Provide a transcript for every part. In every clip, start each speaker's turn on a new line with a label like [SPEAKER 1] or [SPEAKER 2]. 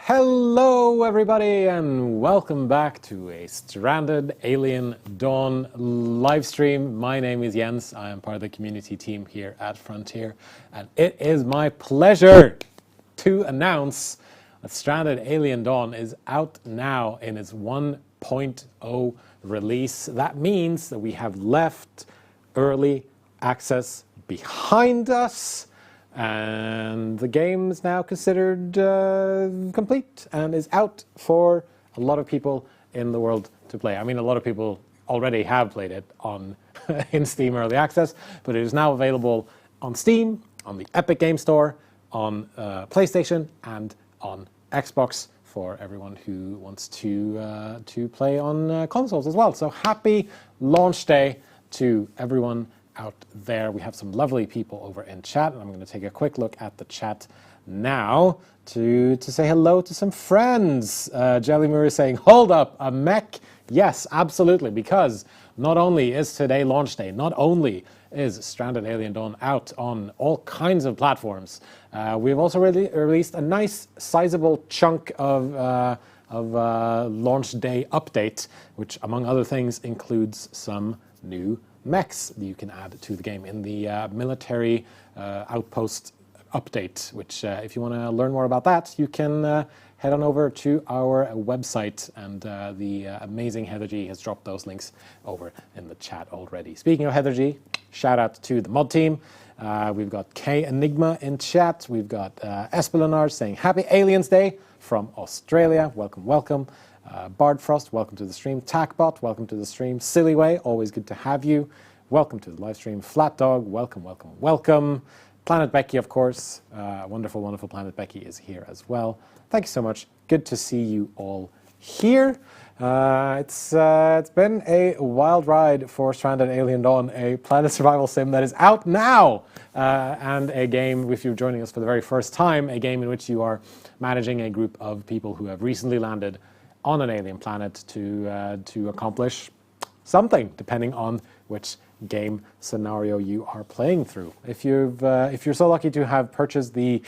[SPEAKER 1] Hello everybody and welcome back to a Stranded Alien Dawn live stream. My name is Jens. I am part of the community team here at Frontier, and it is my pleasure to announce that Stranded Alien Dawn is out now in its 1.0 release. That means that we have left early access behind us, and the game is now considered complete and is out for a lot of people in the world to play. I mean, a lot of people already have played it on in Steam Early Access, but it is now available on Steam, on the Epic Game Store, on PlayStation, and on Xbox for everyone who wants to play on consoles as well. So happy launch day to everyone out there. We have some lovely people over in chat, and I'm going to take a quick look at the chat now to say hello to some friends. Jelly Moore is saying, hold up, a mech? Yes, absolutely, because not only is today launch day, not only is Stranded Alien Dawn out on all kinds of platforms, we've also released a nice sizable chunk of launch day update, which among other things includes some new mechs that you can add to the game in the military outpost update, which if you want to learn more about that, you can head on over to our website, and the amazing Heather G has dropped those links over in the chat already. Speaking of Heather G, shout out to the mod team. We've got K Enigma in chat. We've got Espelinar saying Happy Aliens Day from Australia. Welcome, welcome. Bard Frost, welcome to the stream. Tackbot, welcome to the stream. Sillyway, always good to have you. Welcome to the live stream. Flat Dog, welcome, welcome, welcome. Planet Becky, of course. Wonderful, wonderful Planet Becky is here as well. Thank you so much. Good to see you all here. It's been a wild ride for Stranded Alien Dawn, a planet survival sim that is out now, and a game, if you're joining us for the very first time, a game in which you are managing a group of people who have recently landed on an alien planet to accomplish something, depending on which game scenario you are playing through. If you're so lucky to have purchased the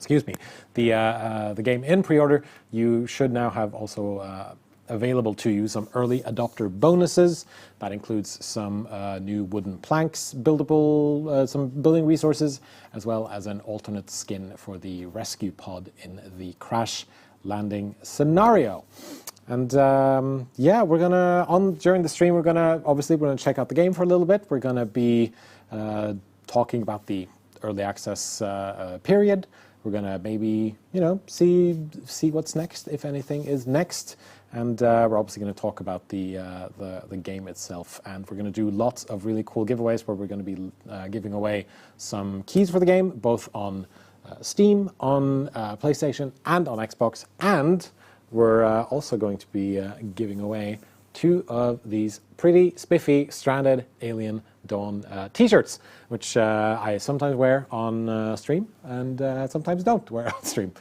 [SPEAKER 1] game in pre-order, you should now have also available to you some early adopter bonuses. That includes some new wooden planks, buildable, some building resources, as well as an alternate skin for the rescue pod in the crash landing scenario. And yeah, we're gonna during the stream we're gonna check out the game for a little bit. We're gonna be talking about the early access period. We're gonna maybe see what's next, if anything is next, and we're obviously going to talk about the game itself. And we're going to do lots of really cool giveaways where we're going to be giving away some keys for the game, both on Steam, on PlayStation, and on Xbox. And we're also going to be giving away 2 of these pretty spiffy Stranded Alien Dawn t-shirts, which I sometimes wear on stream and sometimes don't wear on stream.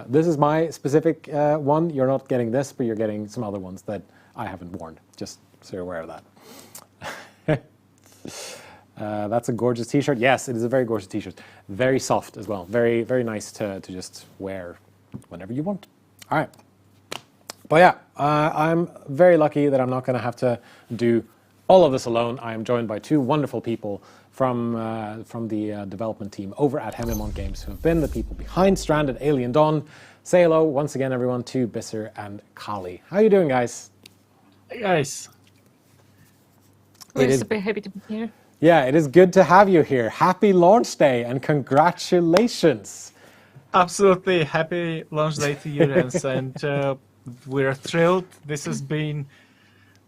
[SPEAKER 1] This is my specific one. You're not getting this, but you're getting some other ones that I haven't worn, just so you're aware of that. That's a gorgeous t-shirt. Yes, it is a very gorgeous t-shirt. Very soft as well. Very, very nice to just wear whenever you want. All right. But yeah, I'm very lucky that I'm not going to have to do all of this alone. I am joined by 2 wonderful people from the development team over at Haemimont Games, who have been the people behind Stranded Alien Dawn. Say hello once again, everyone, to Bisser and Kali. How are you doing, guys?
[SPEAKER 2] Hey, guys.
[SPEAKER 3] We're super happy to be here.
[SPEAKER 1] Yeah, it is good to have you here. Happy launch day and congratulations.
[SPEAKER 2] Absolutely happy launch day to you, Jens, and we're thrilled. This has been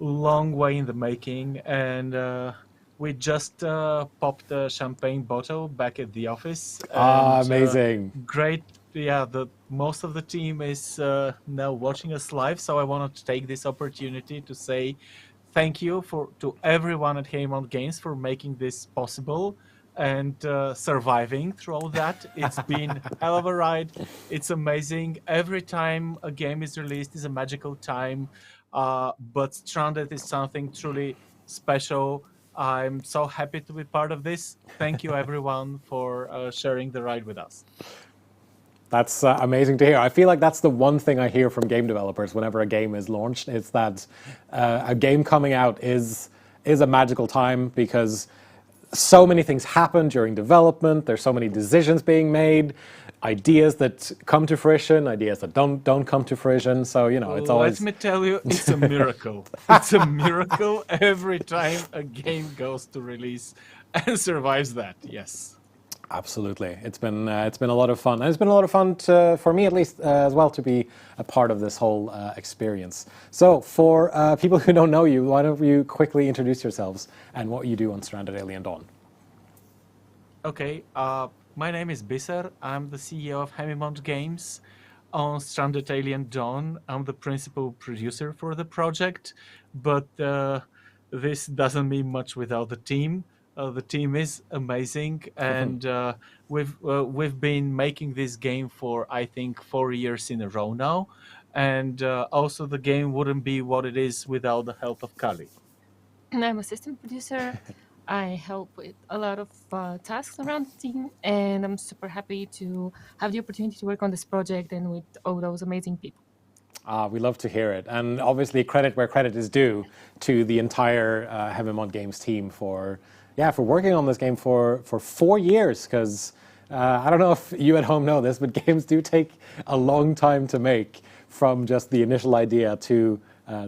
[SPEAKER 2] a long way in the making, and we just popped a champagne bottle back at the office. And,
[SPEAKER 1] amazing.
[SPEAKER 2] Great. Yeah, most of the team is now watching us live, so I wanted to take this opportunity to say thank you to everyone at Haemimont Games for making this possible and surviving through all that. It's been a hell of a ride. It's amazing. Every time a game is released is a magical time, but Stranded is something truly special. I'm so happy to be part of this. Thank you, everyone, for sharing the ride with us.
[SPEAKER 1] That's amazing to hear. I feel like that's the one thing I hear from game developers whenever a game is launched. It's that a game coming out is a magical time because so many things happen during development. There's so many decisions being made, ideas that come to fruition, ideas that don't come to fruition. So it's always.
[SPEAKER 2] Let me tell you, it's a miracle. It's a miracle every time a game goes to release and survives that. Yes.
[SPEAKER 1] Absolutely, it's been a lot of fun, and it's been a lot of fun for me at least as well to be a part of this whole experience. So, for people who don't know you, why don't you quickly introduce yourselves and what you do on Stranded Alien Dawn?
[SPEAKER 2] Okay, my name is Bisser. I'm the CEO of Haemimont Games. On Stranded Alien Dawn, I'm the principal producer for the project, but this doesn't mean much without the team. The team is amazing, and we've been making this game for, I think, 4 years in a row now, and also the game wouldn't be what it is without the help of Kali.
[SPEAKER 3] And I'm assistant producer. I help with a lot of tasks around the team, and I'm super happy to have the opportunity to work on this project and with all those amazing people.
[SPEAKER 1] We love to hear it, and obviously credit where credit is due to the entire Haemimont Games team for working on this game for 4 years. Because I don't know if you at home know this, but games do take a long time to make, from just the initial idea to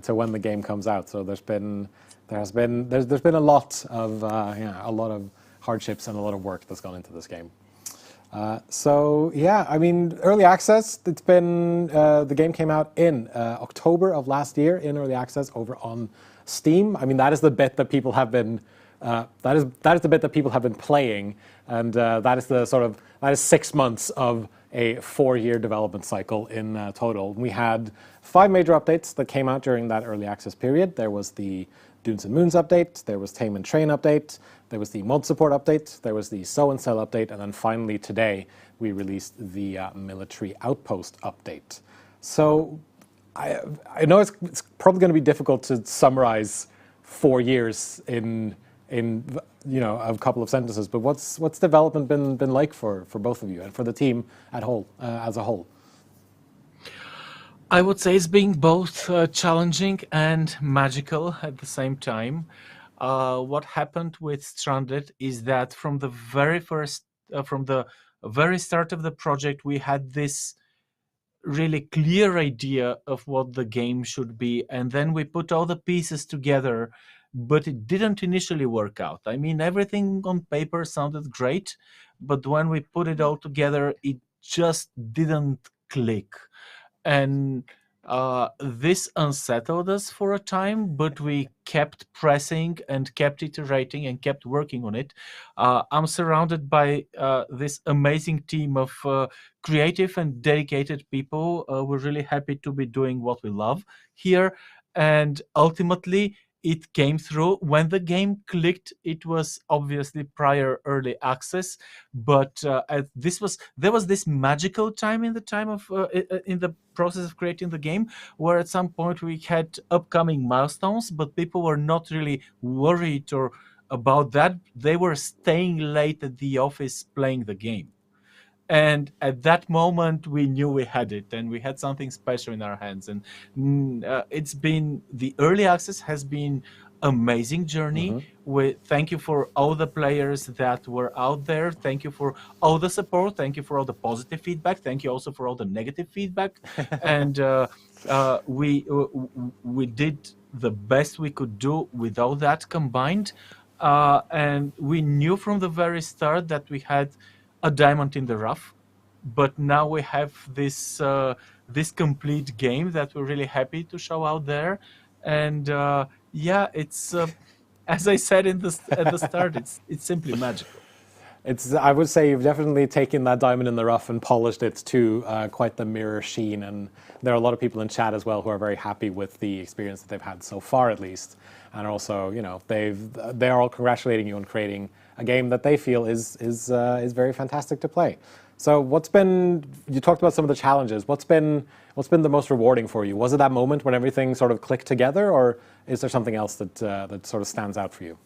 [SPEAKER 1] when the game comes out. So there's been a lot of hardships and a lot of work that's gone into this game. So yeah, I mean, early access. It's been the game came out in October of last year in early access over on Steam. I mean, that is the bit that people have been that is the bit that people have been playing, and that is 6 months of a 4-year development cycle in total. We had 5 major updates that came out during that early access period. There was the Dunes and Moons update, there was Tame and Train update, there was the mod support update, there was the Sow and Sell update, and then finally today we released the military outpost update. So I know it's probably going to be difficult to summarize 4 years in a couple of sentences, but what's development been like for both of you and for the team as a whole?
[SPEAKER 2] I would say it's being both challenging and magical at the same time. What happened with Stranded is that from the very start of the project, we had this really clear idea of what the game should be, and then we put all the pieces together, but it didn't initially work out. I mean, everything on paper sounded great, but when we put it all together, it just didn't click. And this unsettled us for a time, but we kept pressing and kept iterating and kept working on it. I'm surrounded by this amazing team of creative and dedicated people. We're really happy to be doing what we love here, and ultimately it came through. When the game clicked, it was obviously prior early access, but there was this magical time in the process of creating the game, where at some point we had upcoming milestones, but people were not really worried or about that. They were staying late at the office playing the game. And at that moment we knew we had it, and we had something special in our hands. And it's been the early access has been amazing journey. Thank you for all the players that were out there. Thank you for all the support. Thank you for all the positive feedback. Thank you also for all the negative feedback. And we did the best we could do with all that combined. And we knew from the very start that we had a diamond in the rough, but now we have this complete game that we're really happy to show out there. And it's as I said at the start, it's simply magical.
[SPEAKER 1] I would say you've definitely taken that diamond in the rough and polished it to quite the mirror sheen. And there are a lot of people in chat as well who are very happy with the experience that they've had so far, at least. And also, they are all congratulating you on creating a game that they feel is very fantastic to play. So you talked about some of the challenges. What's been the most rewarding for you? Was it that moment when everything sort of clicked together, or is there something else that sort of stands out for you?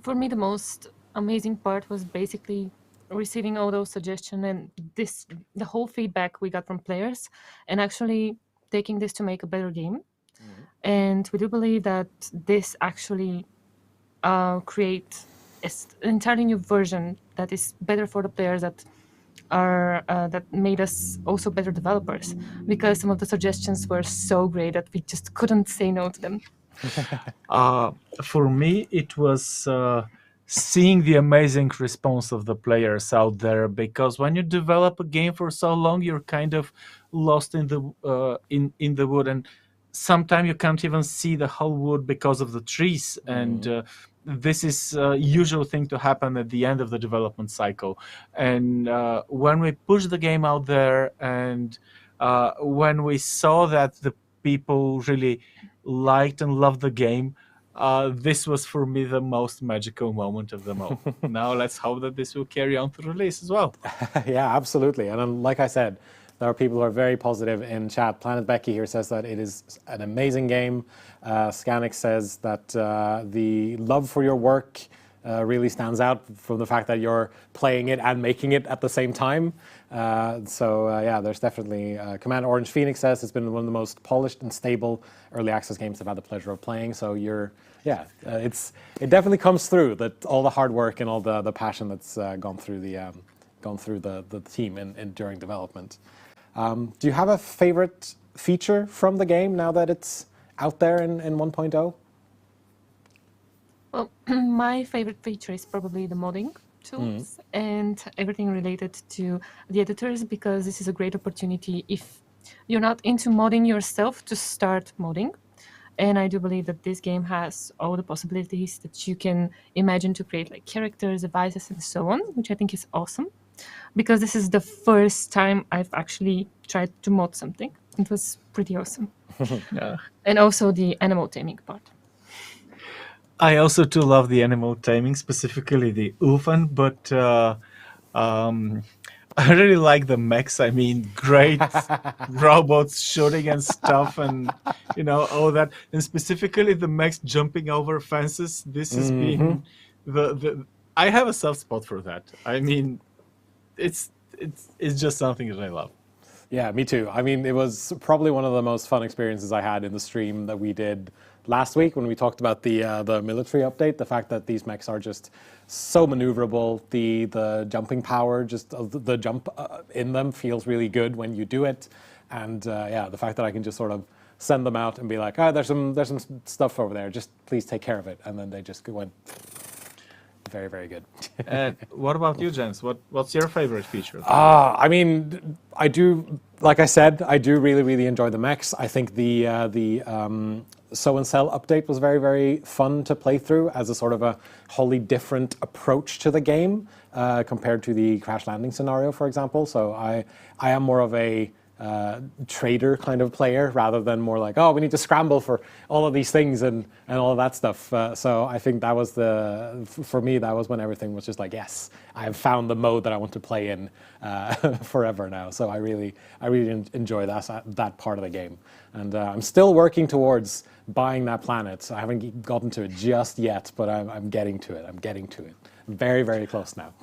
[SPEAKER 3] For me, the most amazing part was basically receiving all those suggestions and the whole feedback we got from players, and actually taking this to make a better game. And we do believe that this actually create an entirely new version that is better for the players, that made us also better developers, because some of the suggestions were so great that we just couldn't say no to them.
[SPEAKER 2] For me, it was seeing the amazing response of the players out there, because when you develop a game for so long, you're kind of lost in the wood, and sometimes you can't even see the whole wood because of the trees. And this is a usual thing to happen at the end of the development cycle. And when we pushed the game out there, and when we saw that the people really liked and loved the game, this was for me the most magical moment of them all. Now let's hope that this will carry on to release as well.
[SPEAKER 1] Yeah, absolutely. And like I said, there are people who are very positive in chat. Planet Becky here says that it is an amazing game. Scanix says that the love for your work really stands out from the fact that you're playing it and making it at the same time. Yeah, there's definitely Command Orange Phoenix says it's been one of the most polished and stable early access games I've had the pleasure of playing. So it definitely comes through that all the hard work and all the passion that's gone through the team during development. Do you have a favorite feature from the game now that it's out there in 1.0?
[SPEAKER 3] Well, my favorite feature is probably the modding tools and everything related to the editors, because this is a great opportunity if you're not into modding yourself to start modding. And I do believe that this game has all the possibilities that you can imagine to create, like characters, devices, and so on, which I think is awesome, because this is the first time I've actually tried to mod something. It was pretty awesome.
[SPEAKER 2] Yeah.
[SPEAKER 3] And also the animal taming part.
[SPEAKER 2] I also too love the animal taming, specifically the Ulfan, but I really like the mechs. I mean, great robots shooting and stuff, and all that, and specifically the mechs jumping over fences. This has been the. I have a soft spot for that. I mean, it's just something that I love.
[SPEAKER 1] Yeah, me too. I mean, it was probably one of the most fun experiences I had in the stream that we did last week when we talked about the military update. The fact that these mechs are just so maneuverable, the jumping power, just the jump in them feels really good when you do it, and the fact that I can just sort of send them out and be like, there's some stuff over there, just please take care of it, and then they just went. Very, very good.
[SPEAKER 2] What about you, Jens? What's your favorite feature?
[SPEAKER 1] I mean, I do, like I said, I do really, really enjoy the mechs. I think the Sow and Sell update was very, very fun to play through as a sort of a wholly different approach to the game compared to the crash landing scenario, for example. So I am more of a trader kind of player rather than more like, we need to scramble for all of these things and all of that stuff. So I think that was for me, that was when everything was just like, yes, I have found the mode that I want to play in forever now. So I really enjoy that part of the game. And I'm still working towards buying that planet. So I haven't gotten to it just yet, but I'm getting to it. I'm very, very close now.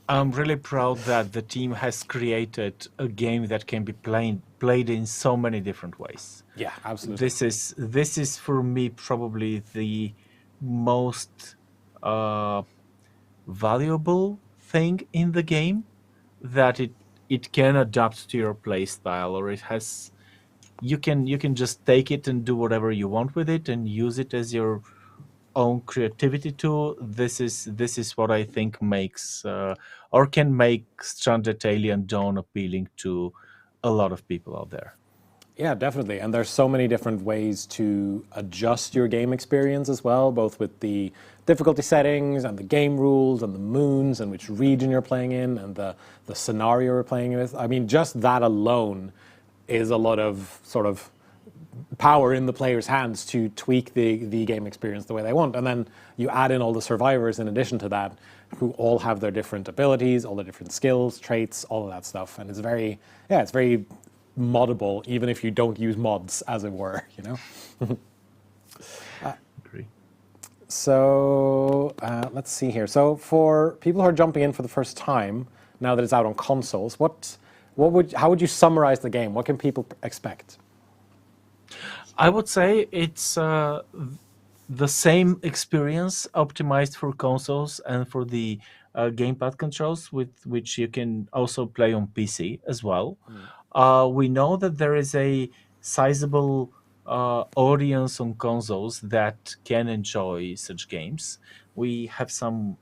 [SPEAKER 2] I'm really proud that the team has created a game that can be played in so many different ways.
[SPEAKER 1] Yeah, absolutely.
[SPEAKER 2] This is for me probably the most valuable thing in the game, that it can adapt to your play style, or you can just take it and do whatever you want with it and use it as your own creativity tool. This is what I think makes or can make Stranded Alien Dawn appealing to a lot of people out there.
[SPEAKER 1] Yeah, definitely. And there's so many different ways to adjust your game experience as well, both with the difficulty settings and the game rules and the moons and which region you're playing in and the scenario you're playing with. I mean, just that alone is a lot of sort of power in the player's hands to tweak the game experience the way they want. And then you add in all the survivors in addition to that, who all have their different abilities, all the different skills, traits, all of that stuff. And it's very moddable, even if you don't use mods, as it were,
[SPEAKER 2] Agree.
[SPEAKER 1] So let's see here. So for people who are jumping in for the first time, now that it's out on consoles, how would you summarize the game? What can people expect?
[SPEAKER 2] I would say it's the same experience optimized for consoles and for the gamepad controls, with which you can also play on PC as well. We know that there is a sizable audience on consoles that can enjoy such games. We have some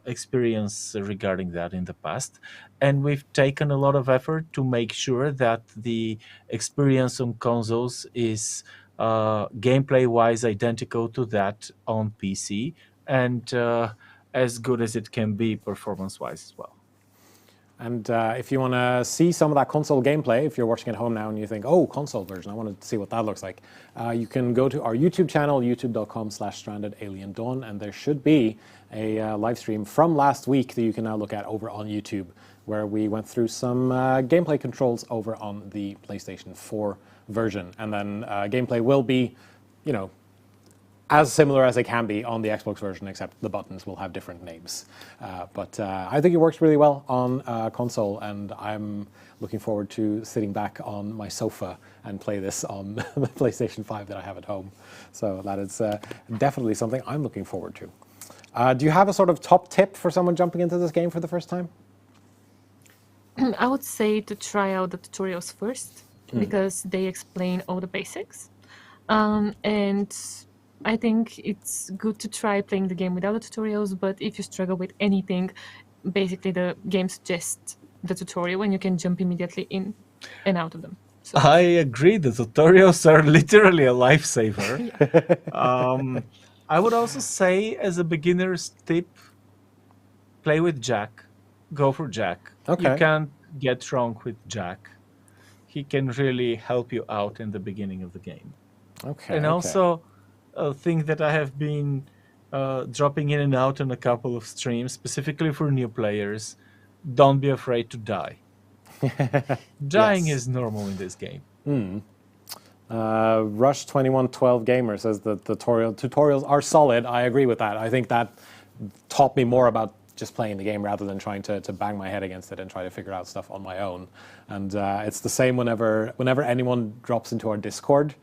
[SPEAKER 2] experience regarding that in the past, and we've taken a lot of effort to make sure that the experience on consoles is gameplay wise identical to that on PC, and as good as it can be performance wise as well.
[SPEAKER 1] And if you want to see some of that console gameplay, if you're watching at home now and you think, console version, I want to see what that looks like, you can go to our YouTube channel, youtube.com/strandedaliendawn, and there should be a live stream from last week that you can now look at over on YouTube, where we went through some gameplay controls over on the PlayStation 4 version. And then gameplay will be, as similar as they can be on the Xbox version, except the buttons will have different names. But I think it works really well on console, and I'm looking forward to sitting back on my sofa and play this on the PlayStation 5 that I have at home. So that is definitely something I'm looking forward to. Do you have a sort of top tip for someone jumping into this game for the first time?
[SPEAKER 3] I would say to try out the tutorials first, because they explain all the basics. And I think it's good to try playing the game without the tutorials, but if you struggle with anything, basically the game suggests the tutorial and you can jump immediately in and out of them. So
[SPEAKER 2] I agree. The tutorials are literally a lifesaver. I would also say, as a beginner's tip, play with Jack. Go for Jack.
[SPEAKER 1] Okay.
[SPEAKER 2] You can't get wrong with Jack. He can really help you out in the beginning of the game.
[SPEAKER 1] Okay.
[SPEAKER 2] And also, a thing that I have been dropping in and out on a couple of streams, specifically for new players, don't be afraid to die. Dying is normal in this game.
[SPEAKER 1] Rush2112 Gamer says the tutorials are solid. I agree with that. I think that taught me more about just playing the game rather than trying to bang my head against it and try to figure out stuff on my own. And it's the same whenever anyone drops into our Discord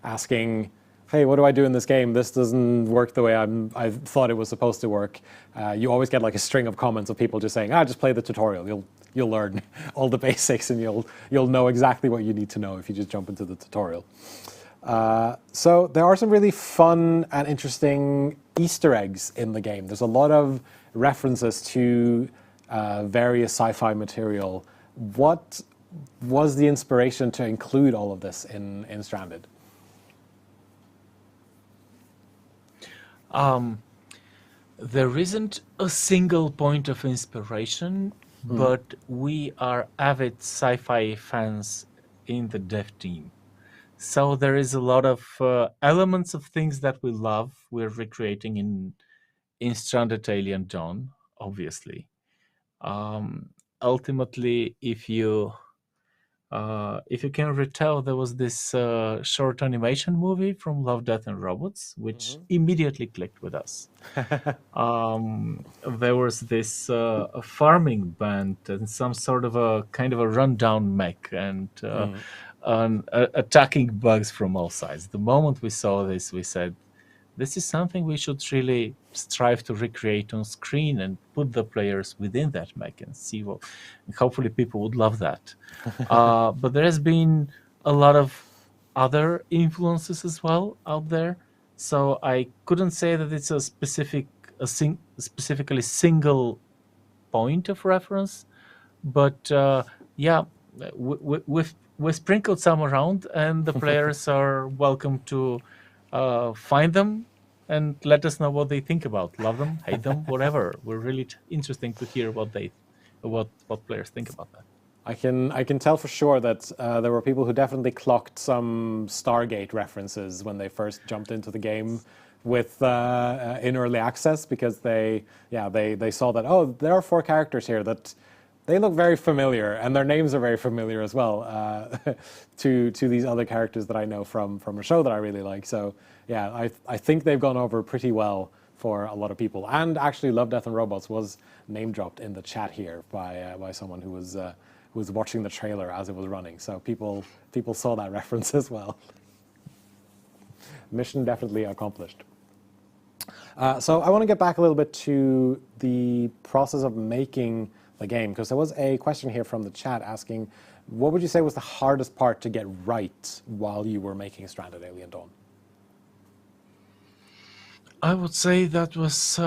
[SPEAKER 1] asking, hey, what do I do in this game? This doesn't work the way I thought it was supposed to work. You always get like a string of comments of people just saying, just play the tutorial. You'll learn all the basics and you'll know exactly what you need to know if you just jump into the tutorial. So there are some really fun and interesting Easter eggs in the game. There's a lot of references to various sci-fi material. What was the inspiration to include all of this in Stranded?
[SPEAKER 2] There isn't a single point of inspiration, but we are avid sci-fi fans in the dev team. So there is a lot of elements of things that we love. We're recreating in Stranded Alien Dawn, obviously. Ultimately, if you can retell, there was this short animation movie from Love, Death and Robots, which immediately clicked with us. There was this farming band and some sort of a kind of a rundown mech and attacking bugs from all sides. The moment we saw this, we said, this is something we should really strive to recreate on screen and put the players within that mech and see what. And hopefully, people would love that. But there has been a lot of other influences as well out there. So I couldn't say that it's a specifically single point of reference, but we sprinkled some around, and the players are welcome to find them and let us know what they think about. Love them, hate them, whatever. We're really interesting to hear what players think about that.
[SPEAKER 1] I can tell for sure that there were people who definitely clocked some Stargate references when they first jumped into the game with in early access, because they saw that, there are 4 characters here that they look very familiar and their names are very familiar as well to these other characters that I know from a show that I really like. So yeah, I think they've gone over pretty well for a lot of people. And actually, Love, Death and Robots was name dropped in the chat here by someone who was watching the trailer as it was running. So people saw that reference as well. Mission definitely accomplished. So I want to get back a little bit to the process of making the game, because there was a question here from the chat asking, what would you say was the hardest part to get right while you were making Stranded Alien Dawn?
[SPEAKER 2] I would say that was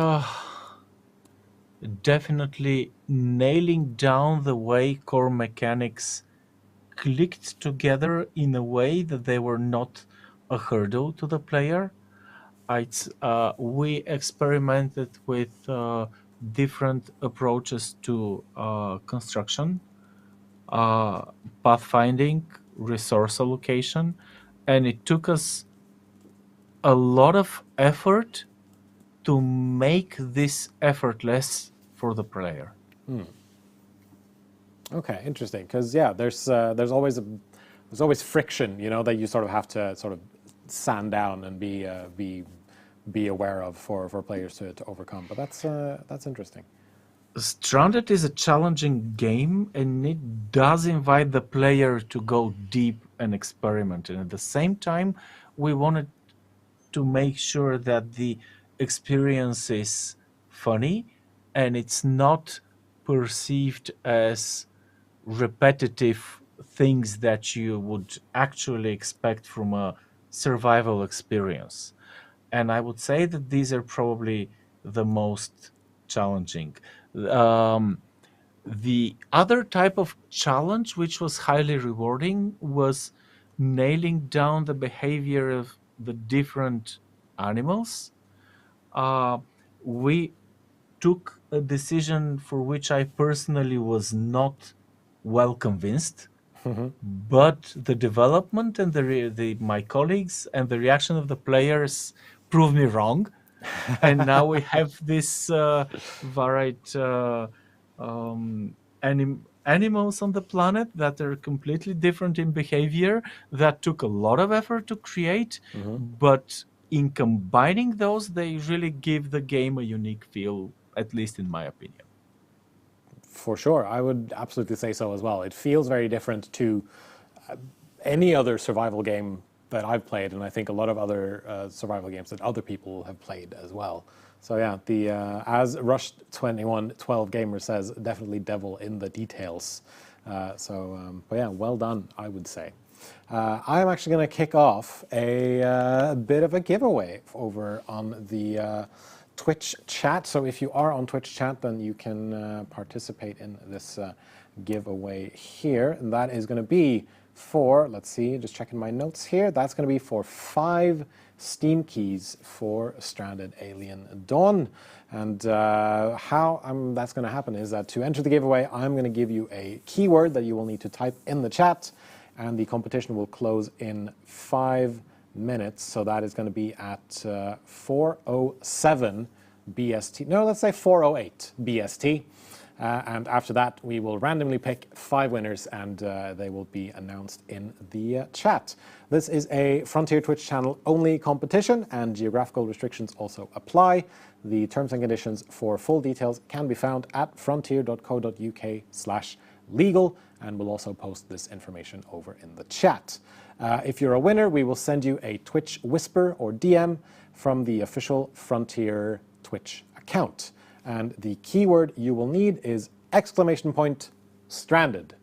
[SPEAKER 2] definitely nailing down the way core mechanics clicked together in a way that they were not a hurdle to the player. We experimented with different approaches to construction, pathfinding, resource allocation, and it took us a lot of effort to make this effortless for the player.
[SPEAKER 1] Okay, interesting. Because there's always friction, that you sort of have to sort of sand down and be be aware of for players to overcome. But that's interesting.
[SPEAKER 2] Stranded is a challenging game, and it does invite the player to go deep and experiment. And at the same time, we wanted to make sure that the experience is funny and it's not perceived as repetitive things that you would actually expect from a survival experience. And I would say that these are probably the most challenging. Um, the other type of challenge, which was highly rewarding, was nailing down the behavior of the different animals. We took a decision for which I personally was not well convinced, but the development and my colleagues and the reaction of the players proved me wrong. And now we have this varied animals on the planet that are completely different in behavior, that took a lot of effort to create, but in combining those, they really give the game a unique feel, at least in my opinion.
[SPEAKER 1] For sure, I would absolutely say so as well. It feels very different to any other survival game that I've played, and I think a lot of other survival games that other people have played as well. So yeah, the as Rush2112 Gamer says, definitely devil in the details. But yeah, well done, I would say. I'm actually going to kick off a bit of a giveaway over on the Twitch chat. So if you are on Twitch chat, then you can participate in this giveaway here. And that is going to be for, let's see, just checking my notes here. That's going to be for 5 Steam keys for Stranded Alien Dawn. And how that's going to happen is that to enter the giveaway, I'm going to give you a keyword that you will need to type in the chat. And the competition will close in 5 minutes. So that is going to be at 4:07 BST. No, let's say 4:08 BST. And after that, we will randomly pick 5 winners, and they will be announced in the chat. This is a Frontier Twitch channel only competition, and geographical restrictions also apply. The terms and conditions for full details can be found at frontier.co.uk/legal, and we'll also post this information over in the chat. If you're a winner, we will send you a Twitch Whisper or DM from the official Frontier Twitch account. And the keyword you will need is !stranded.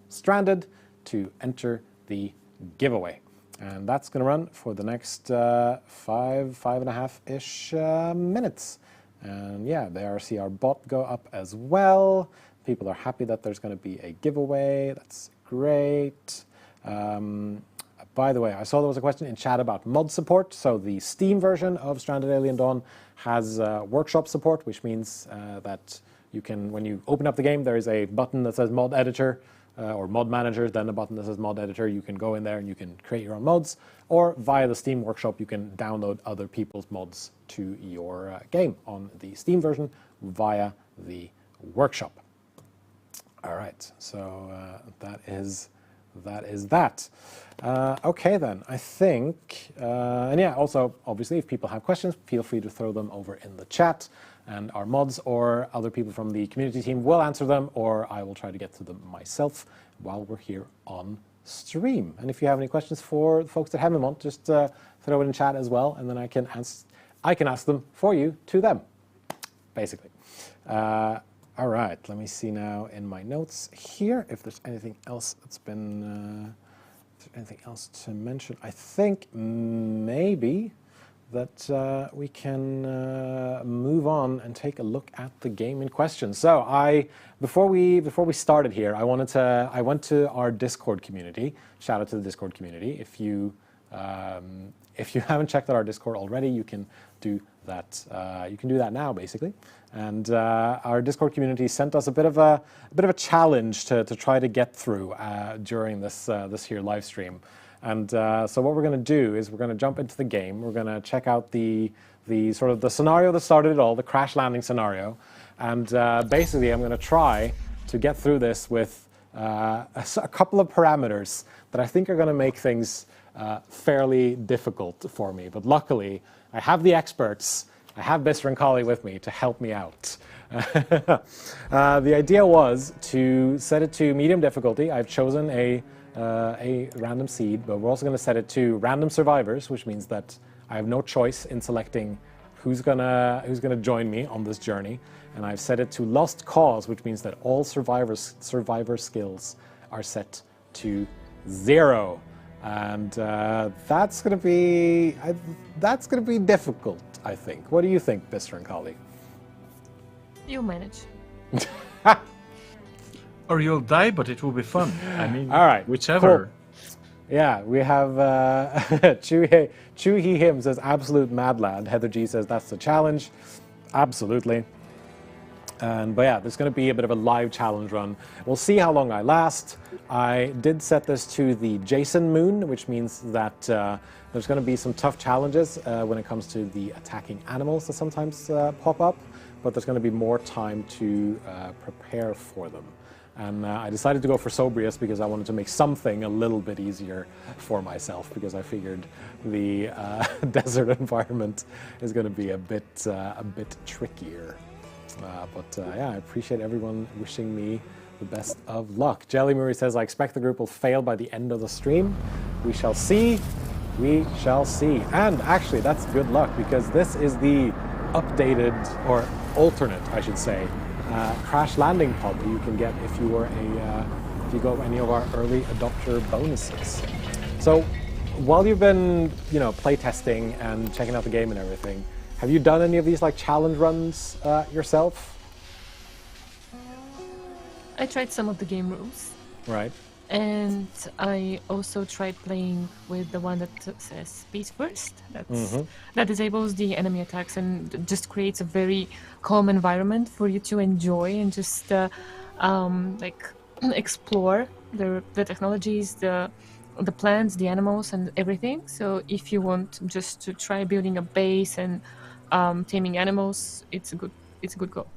[SPEAKER 1] !stranded to enter the giveaway. And that's going to run for the next 5.5-ish minutes. And yeah, there I see our bot go up as well. People are happy that there's going to be a giveaway. That's great. By the way, I saw there was a question in chat about mod support. So the Steam version of Stranded Alien Dawn has workshop support, which means that you can, when you open up the game, there is a button that says mod editor or mod manager, then a button that says mod editor. You can go in there and you can create your own mods, or via the Steam workshop, you can download other people's mods to your game on the Steam version via the workshop. All right, so that is that. Okay then, I think, and yeah, also, obviously, if people have questions, feel free to throw them over in the chat, and our mods or other people from the community team will answer them, or I will try to get to them myself while we're here on stream. And if you have any questions for the folks at Haemimont, just throw it in chat as well, and then I can ask them for you to them, basically. All right, let me see now in my notes here if there's anything else that's been, anything else to mention. I think maybe that we can move on and take a look at the game in question. So before we started here, I went to our Discord community. Shout out to the Discord community. If you haven't checked out our Discord already, you can do that. You can do that now, basically. And our Discord community sent us a bit of a challenge to try to get through during this here live stream. And so what we're going to do is we're going to jump into the game. We're going to check out the sort of the scenario that started it all, the crash landing scenario. And basically, I'm going to try to get through this with a couple of parameters that I think are going to make things fairly difficult for me. But luckily, I have the experts. I have Bister and Kali with me to help me out. The idea was to set it to medium difficulty. I've chosen a random seed, but we're also going to set it to random survivors, which means that I have no choice in selecting who's gonna join me on this journey. And I've set it to Lost Cause, which means that all survivor skills are set to 0. And that's gonna be difficult, I think. What do you think, Bister and Kali?
[SPEAKER 3] You manage.
[SPEAKER 2] Or you'll die, but it will be fun. I mean,
[SPEAKER 1] all right,
[SPEAKER 2] whichever.
[SPEAKER 1] Cool. Yeah, we have Chu He Him says absolute mad lad. Heather G says that's the challenge. Absolutely. But yeah, there's going to be a bit of a live challenge run. We'll see how long I last. I did set this to the Jason Moon, which means that there's going to be some tough challenges when it comes to the attacking animals that sometimes pop up, but there's going to be more time to prepare for them. And I decided to go for Sobrius because I wanted to make something a little bit easier for myself, because I figured the desert environment is going to be a bit trickier. Yeah, I appreciate everyone wishing me the best of luck. Jelly Murray says, I expect the group will fail by the end of the stream. We shall see. We shall see. And actually, that's good luck, because this is the updated, or alternate, I should say, crash landing pod that you can get if you got any of our early adopter bonuses. So while you've been, play testing and checking out the game and everything, have you done any of these like challenge runs yourself?
[SPEAKER 3] I tried some of the game rules.
[SPEAKER 1] Right.
[SPEAKER 3] And I also tried playing with the one that says speed first. That disables the enemy attacks and just creates a very calm environment for you to enjoy and just explore the technologies, the plants, the animals, and everything. So if you want just to try building a base and taming animals, it's a good go.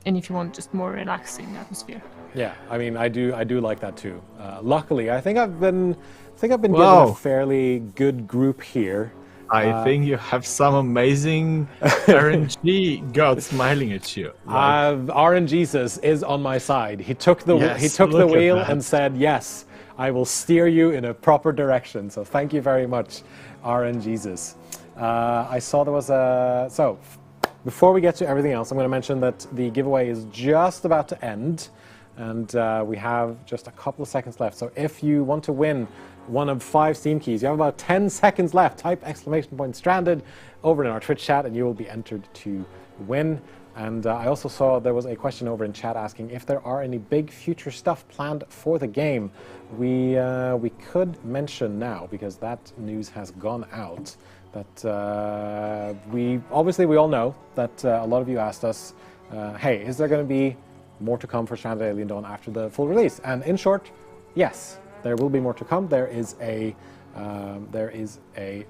[SPEAKER 3] And if you want just more relaxing atmosphere.
[SPEAKER 1] Yeah, I mean, I do like that too. Luckily, I think I've been given a fairly good group here.
[SPEAKER 2] I think you have some amazing RNG god smiling at you.
[SPEAKER 1] RNGesus is on my side. He took the wheel and said, "Yes, I will steer you in a proper direction." So thank you very much, RNGesus. I saw there was a Before we get to everything else, I'm going to mention that the giveaway is just about to end, and we have just a couple of seconds left. So if you want to win one of 5 Steam keys, you have about 10 seconds left. Type !stranded over in our Twitch chat, and you will be entered to win. And I also saw there was a question over in chat asking if there are any big future stuff planned for the game. We could mention now, because that news has gone out, that we all know that a lot of you asked us, hey, is there going to be more to come for Stranded Alien Dawn after the full release? And in short, yes, there will be more to come. There is a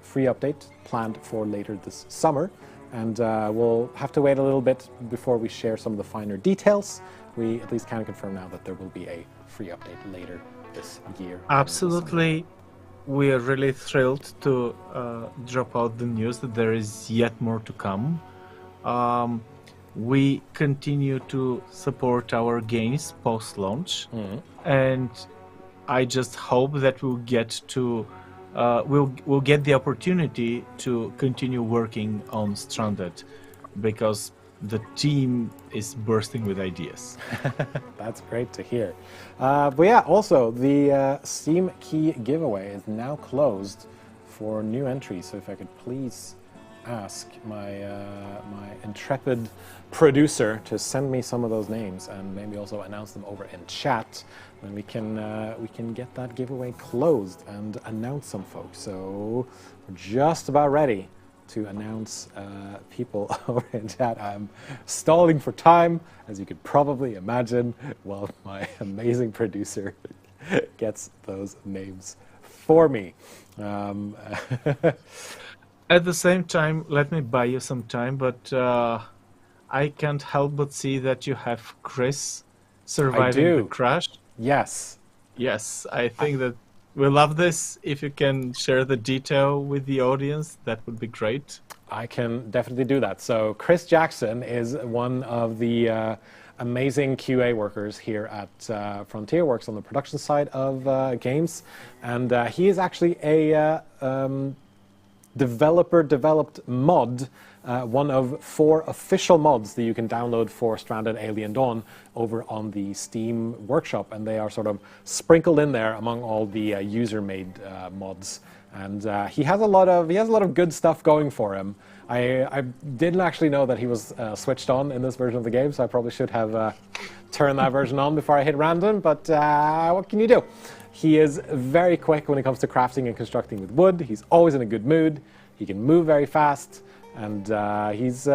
[SPEAKER 1] free update planned for later this summer, and we'll have to wait a little bit before we share some of the finer details. We at least can confirm now that there will be a free update later this year.
[SPEAKER 2] Absolutely. We are really thrilled to drop out the news that there is yet more to come. We continue to support our games post-launch, and I just hope that we'll get the opportunity to continue working on Stranded, because the team is bursting with ideas.
[SPEAKER 1] That's great to hear. But yeah, also the Steam Key giveaway is now closed for new entries. So if I could please ask my intrepid producer to send me some of those names and maybe also announce them over in chat, then we can get that giveaway closed and announce some folks. So we're just about ready to announce people over in chat. I'm stalling for time, as you could probably imagine, while my amazing producer gets those names for me.
[SPEAKER 2] At the same time, let me buy you some time, but I can't help but see that you have Chris surviving the crash.
[SPEAKER 1] Yes.
[SPEAKER 2] Yes, I think that We love this. If you can share the detail with the audience, that would be great.
[SPEAKER 1] I can definitely do that. So Chris Jackson is one of the amazing QA workers here at Frontier, works on the production side of games, and he is actually a developer-developed mod, one of 4 official mods that you can download for Stranded Alien Dawn over on the Steam Workshop, and they are sort of sprinkled in there among all the user-made mods. And he has a lot of good stuff going for him. I didn't actually know that he was switched on in this version of the game, so I probably should have turned that version on before I hit random. But what can you do? He is very quick when it comes to crafting and constructing with wood. He's always in a good mood. He can move very fast, and he's he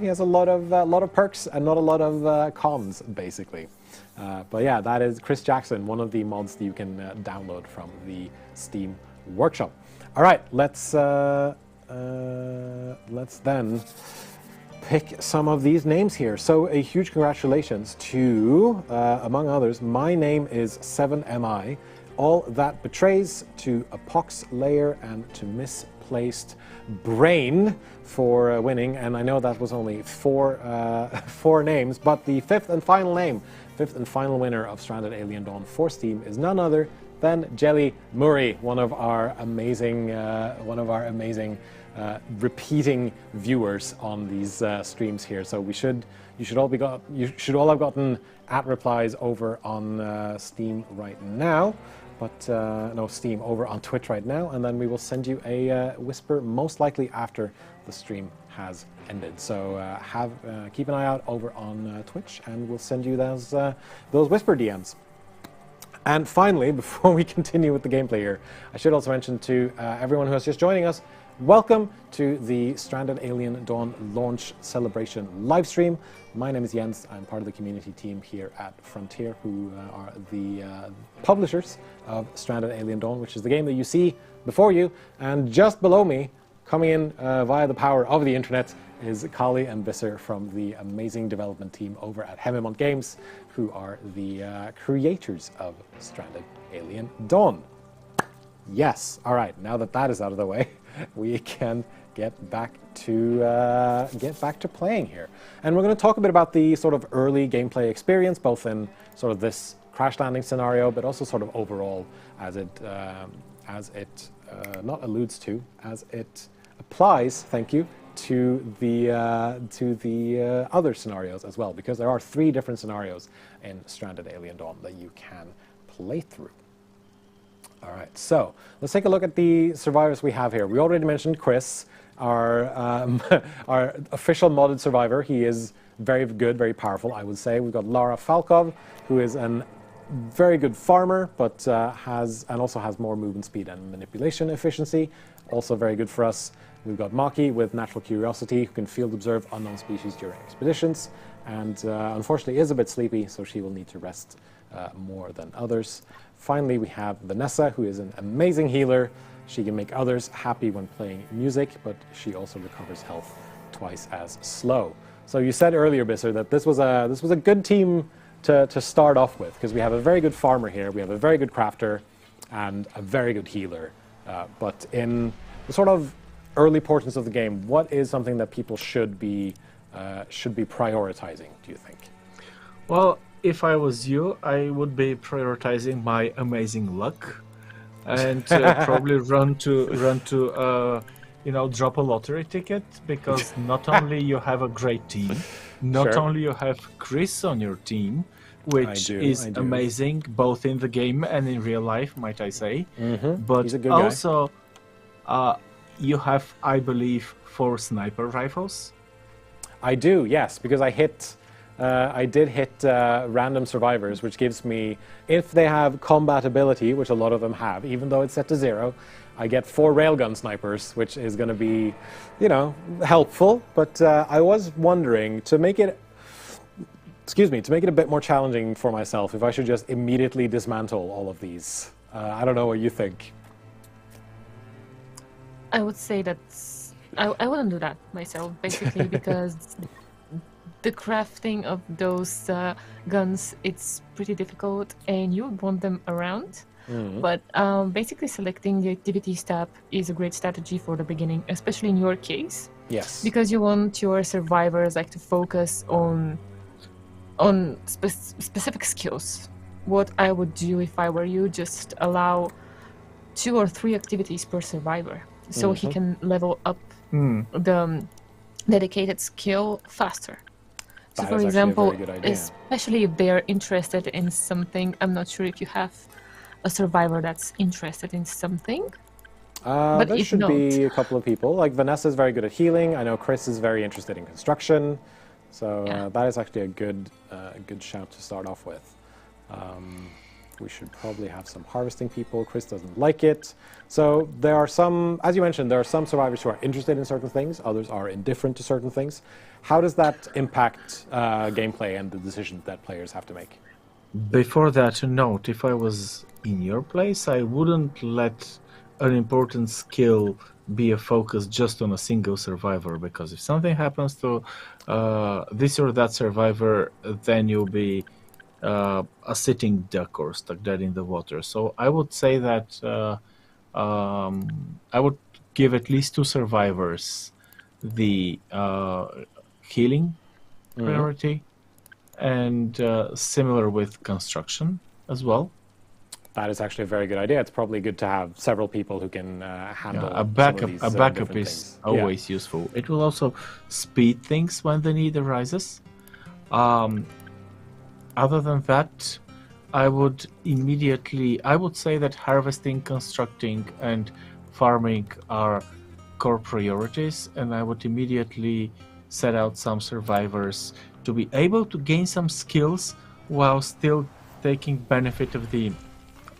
[SPEAKER 1] has a lot of perks and not a lot of cons, basically. But yeah, that is Chris Jackson, one of the mods that you can download from the Steam Workshop. All right, let's then pick some of these names here. So a huge congratulations to, among others, My Name is 7MI, All That Betrays, to a Pox Layer, and to Misplaced Brain for winning. And I know that was only four names, but the fifth and final winner of Stranded Alien Dawn for Steam is none other than Jelly Murray, one of our amazing repeating viewers on these streams here. So you should all have gotten @replies over on Steam right now, but no, Steam over on Twitch right now, and then we will send you a whisper most likely after the stream has ended. So keep an eye out over on Twitch, and we'll send you those whisper DMs. And finally, before we continue with the gameplay here, I should also mention to everyone who is just joining us, welcome to the Stranded Alien Dawn launch celebration livestream. My name is Jens. I'm part of the community team here at Frontier, who are the publishers of Stranded Alien Dawn, which is the game that you see before you. And just below me, coming in via the power of the internet, is Kali and Visser from the amazing development team over at Haemimont Games, who are the creators of Stranded Alien Dawn. Yes, all right, now that is out of the way, we can get back to playing here. And we're going to talk a bit about the sort of early gameplay experience, both in sort of this crash landing scenario, but also sort of overall as it not alludes to, as it applies, thank you, to the other scenarios as well, because there are 3 different scenarios in Stranded Alien Dawn that you can play through. All right, so let's take a look at the survivors we have here. We already mentioned Chris, our official modded survivor. He is very good, very powerful, I would say. We've got Lara Falkov, who is an very good farmer, but also has more movement speed and manipulation efficiency. Also very good for us. We've got Maki with Natural Curiosity, who can field observe unknown species during expeditions, and unfortunately is a bit sleepy, so she will need to rest more than others. Finally, we have Vanessa, who is an amazing healer. She can make others happy when playing music, but she also recovers health twice as slow. So you said earlier, Bisser, that this was a good team to start off with, because we have a very good farmer here, we have a very good crafter, and a very good healer. But in the sort of early portions of the game, what is something that people should be prioritizing, do you think?
[SPEAKER 2] Well, if I was you, I would be prioritizing my amazing luck, and probably run to drop a lottery ticket, because not only you have a great team, not
[SPEAKER 1] Sure.
[SPEAKER 2] only you have Chris on your team, which is
[SPEAKER 1] I do.
[SPEAKER 2] amazing both in the game and in real life, might I say. But
[SPEAKER 1] He's a good guy.
[SPEAKER 2] also you have, I believe, 4 sniper rifles.
[SPEAKER 1] I do, yes, because I did hit random survivors, which gives me, if they have combat ability, which a lot of them have, even though it's set to 0, I get 4 railgun snipers, which is going to be, helpful. But I was wondering, to make it a bit more challenging for myself, if I should just immediately dismantle all of these. I don't know what you think.
[SPEAKER 3] I would say that I wouldn't do that myself, basically, because the crafting of those guns, it's pretty difficult, and you would want them around. But basically selecting the activities tab is a great strategy for the beginning, especially in your case.
[SPEAKER 1] Yes.
[SPEAKER 3] Because you want your survivors like to focus on specific skills. What I would do if I were you, just allow 2 or 3 activities per survivor, so he can level up the dedicated skill faster. So,
[SPEAKER 1] That
[SPEAKER 3] for
[SPEAKER 1] is actually a
[SPEAKER 3] example,
[SPEAKER 1] very good idea.
[SPEAKER 3] especially if they're interested in something, I'm not sure if you have a survivor that's interested in something. But
[SPEAKER 1] There
[SPEAKER 3] if
[SPEAKER 1] should
[SPEAKER 3] not,
[SPEAKER 1] be a couple of people. Like Vanessa's very good at healing. I know Chris is very interested in construction. So
[SPEAKER 3] Yeah.
[SPEAKER 1] that is actually a good shout to start off with. We should probably have some harvesting people. Chris doesn't like it. So there are some, as you mentioned, there are some survivors who are interested in certain things. Others are indifferent to certain things. How does that impact gameplay and the decisions that players have to make?
[SPEAKER 2] Before that, a note, if I was in your place, I wouldn't let an important skill be a focus just on a single survivor, because if something happens to this or that survivor, then you'll be a sitting duck or stuck dead in the water. So I would say that I would give at least 2 survivors the healing priority, and similar with construction as well.
[SPEAKER 1] That is actually a very good idea. It's probably good to have several people who can handle
[SPEAKER 2] A
[SPEAKER 1] some
[SPEAKER 2] backup,
[SPEAKER 1] of these
[SPEAKER 2] a backup
[SPEAKER 1] different
[SPEAKER 2] is
[SPEAKER 1] things.
[SPEAKER 2] always useful. It will also speed things when the need arises. Other than that, I would say that harvesting, constructing, and farming are core priorities, and I would immediately set out some survivors to be able to gain some skills while still taking benefit of the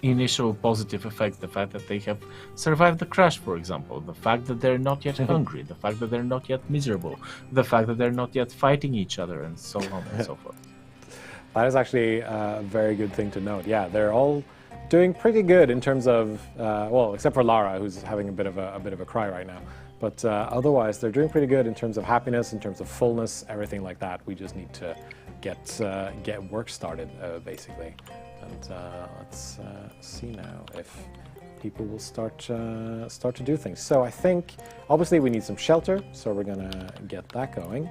[SPEAKER 2] initial positive effect, the fact that they have survived the crash, for example, the fact that they're not yet hungry, the fact that they're not yet miserable, the fact that they're not yet fighting each other, and so on and so forth.
[SPEAKER 1] That is actually a very good thing to note. Yeah, they're all doing pretty good in terms of, well, except for Lara, who's having a bit of a cry right now. But otherwise, they're doing pretty good in terms of happiness, in terms of fullness, everything like that. We just need to get work started, basically. And let's see now if people will start to do things. So I think, obviously, we need some shelter, so we're gonna get that going.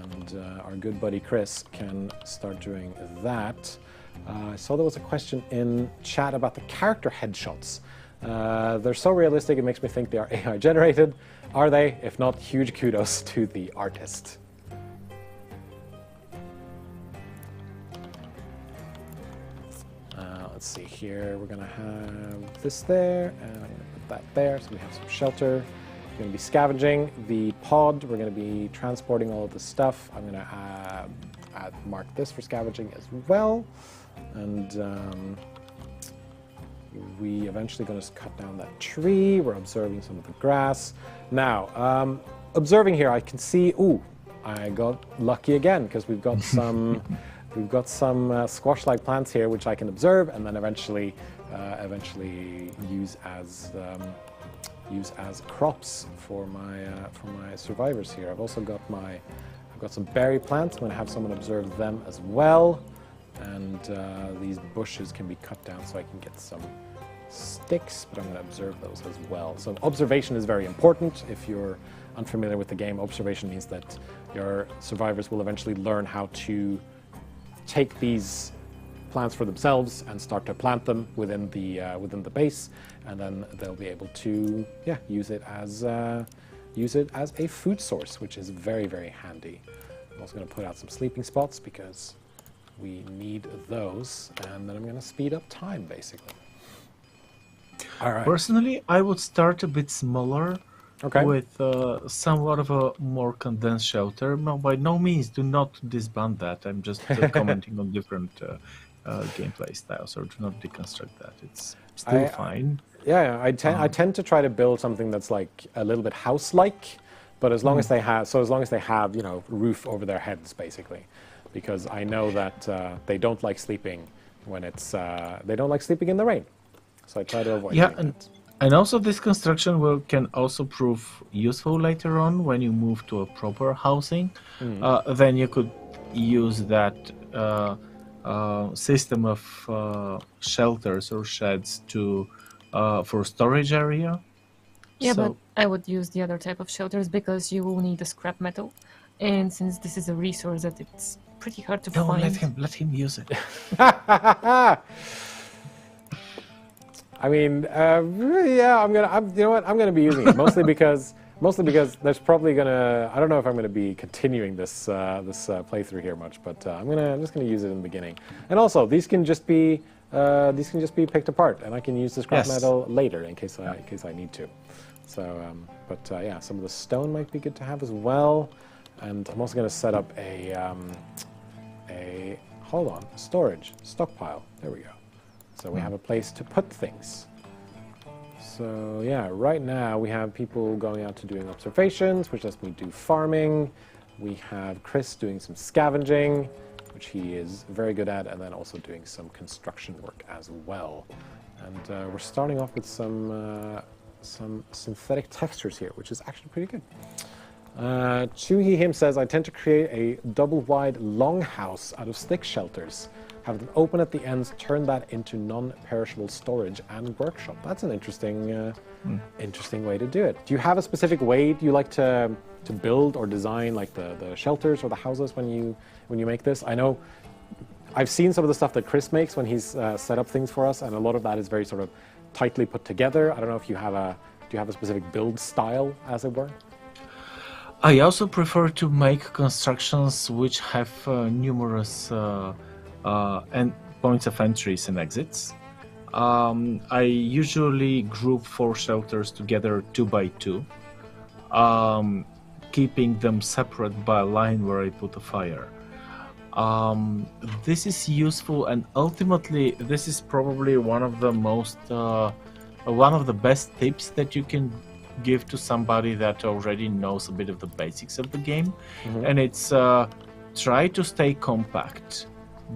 [SPEAKER 1] And our good buddy Chris can start doing that. I saw there was a question in chat about the character headshots. They're so realistic, it makes me think they are AI generated. Are they? If not, huge kudos to the artist. Let's see here. We're gonna have this there, and I'm gonna put that there, so we have some shelter. We're going to be scavenging the pod. We're going to be transporting all of the stuff. I'm going to mark this for scavenging as well. And we eventually going to cut down that tree. We're observing some of the grass. Now, observing here, I can see, ooh, I got lucky again because we've got some squash-like plants here which I can observe and then eventually use as crops for my survivors here. I've also got some berry plants. I'm going to have someone observe them as well, and these bushes can be cut down so I can get some sticks, but I'm going to observe those as well. So observation is very important. If you're unfamiliar with the game, observation means that your survivors will eventually learn how to take these plants for themselves and start to plant them within the base, and then they'll be able to use it as a food source, which is very, very handy. I'm also going to put out some sleeping spots because we need those, and then I'm going to speed up time basically. All right.
[SPEAKER 2] Personally, I would start a bit smaller.
[SPEAKER 1] Okay.
[SPEAKER 2] With somewhat of a more condensed shelter. No, by no means do not disband that. I'm just commenting on different gameplay styles, or do not deconstruct that. It's still fine.
[SPEAKER 1] I tend to try to build something that's like a little bit house-like, but as long as they have, roof over their heads, basically, because I know that they don't like sleeping when it's they don't like sleeping in the rain, so I try to avoid doing that.
[SPEAKER 2] And also this construction can also prove useful later on when you move to a proper housing. Then you could use that system of shelters or sheds to for storage area.
[SPEAKER 3] Yeah, but
[SPEAKER 2] So
[SPEAKER 3] I would use the other type of shelters because you will need the scrap metal, and since this is a resource that it's pretty hard to
[SPEAKER 2] no,
[SPEAKER 3] find.
[SPEAKER 2] let him use it.
[SPEAKER 1] I mean, yeah, you know what? I'm gonna be using it mostly because there's probably gonna. I don't know if I'm gonna be continuing this playthrough here much, but I'm just gonna use it in the beginning. And also, these can just be picked apart, and I can use the scrap
[SPEAKER 2] Yes.
[SPEAKER 1] metal later in case I need to. So, yeah, some of the stone might be good to have as well. And I'm also gonna set up a storage stockpile. There we go. So we have a place to put things. So yeah, right now we have people going out to doing observations, which lets me do farming. We have Chris doing some scavenging, which he is very good at, and then also doing some construction work as well. And we're starting off with some synthetic textures here, which is actually pretty good. Chuhi him says, I tend to create a double-wide longhouse out of stick shelters. Have them open at the ends, turn that into non-perishable storage and workshop. That's an interesting way to do it. Do you have a specific way you like to build or design, like the shelters or the houses when you make this? I know I've seen some of the stuff that Chris makes when he's set up things for us, and a lot of that is very sort of tightly put together. I don't know if you have a specific build style, as it were?
[SPEAKER 2] I also prefer to make constructions which have numerous and points of entries and exits. I usually group 4 shelters together 2 by 2, keeping them separate by a line where I put a fire. This is useful, and ultimately this is probably one of the best tips that you can give to somebody that already knows a bit of the basics of the game. And it's try to stay compact.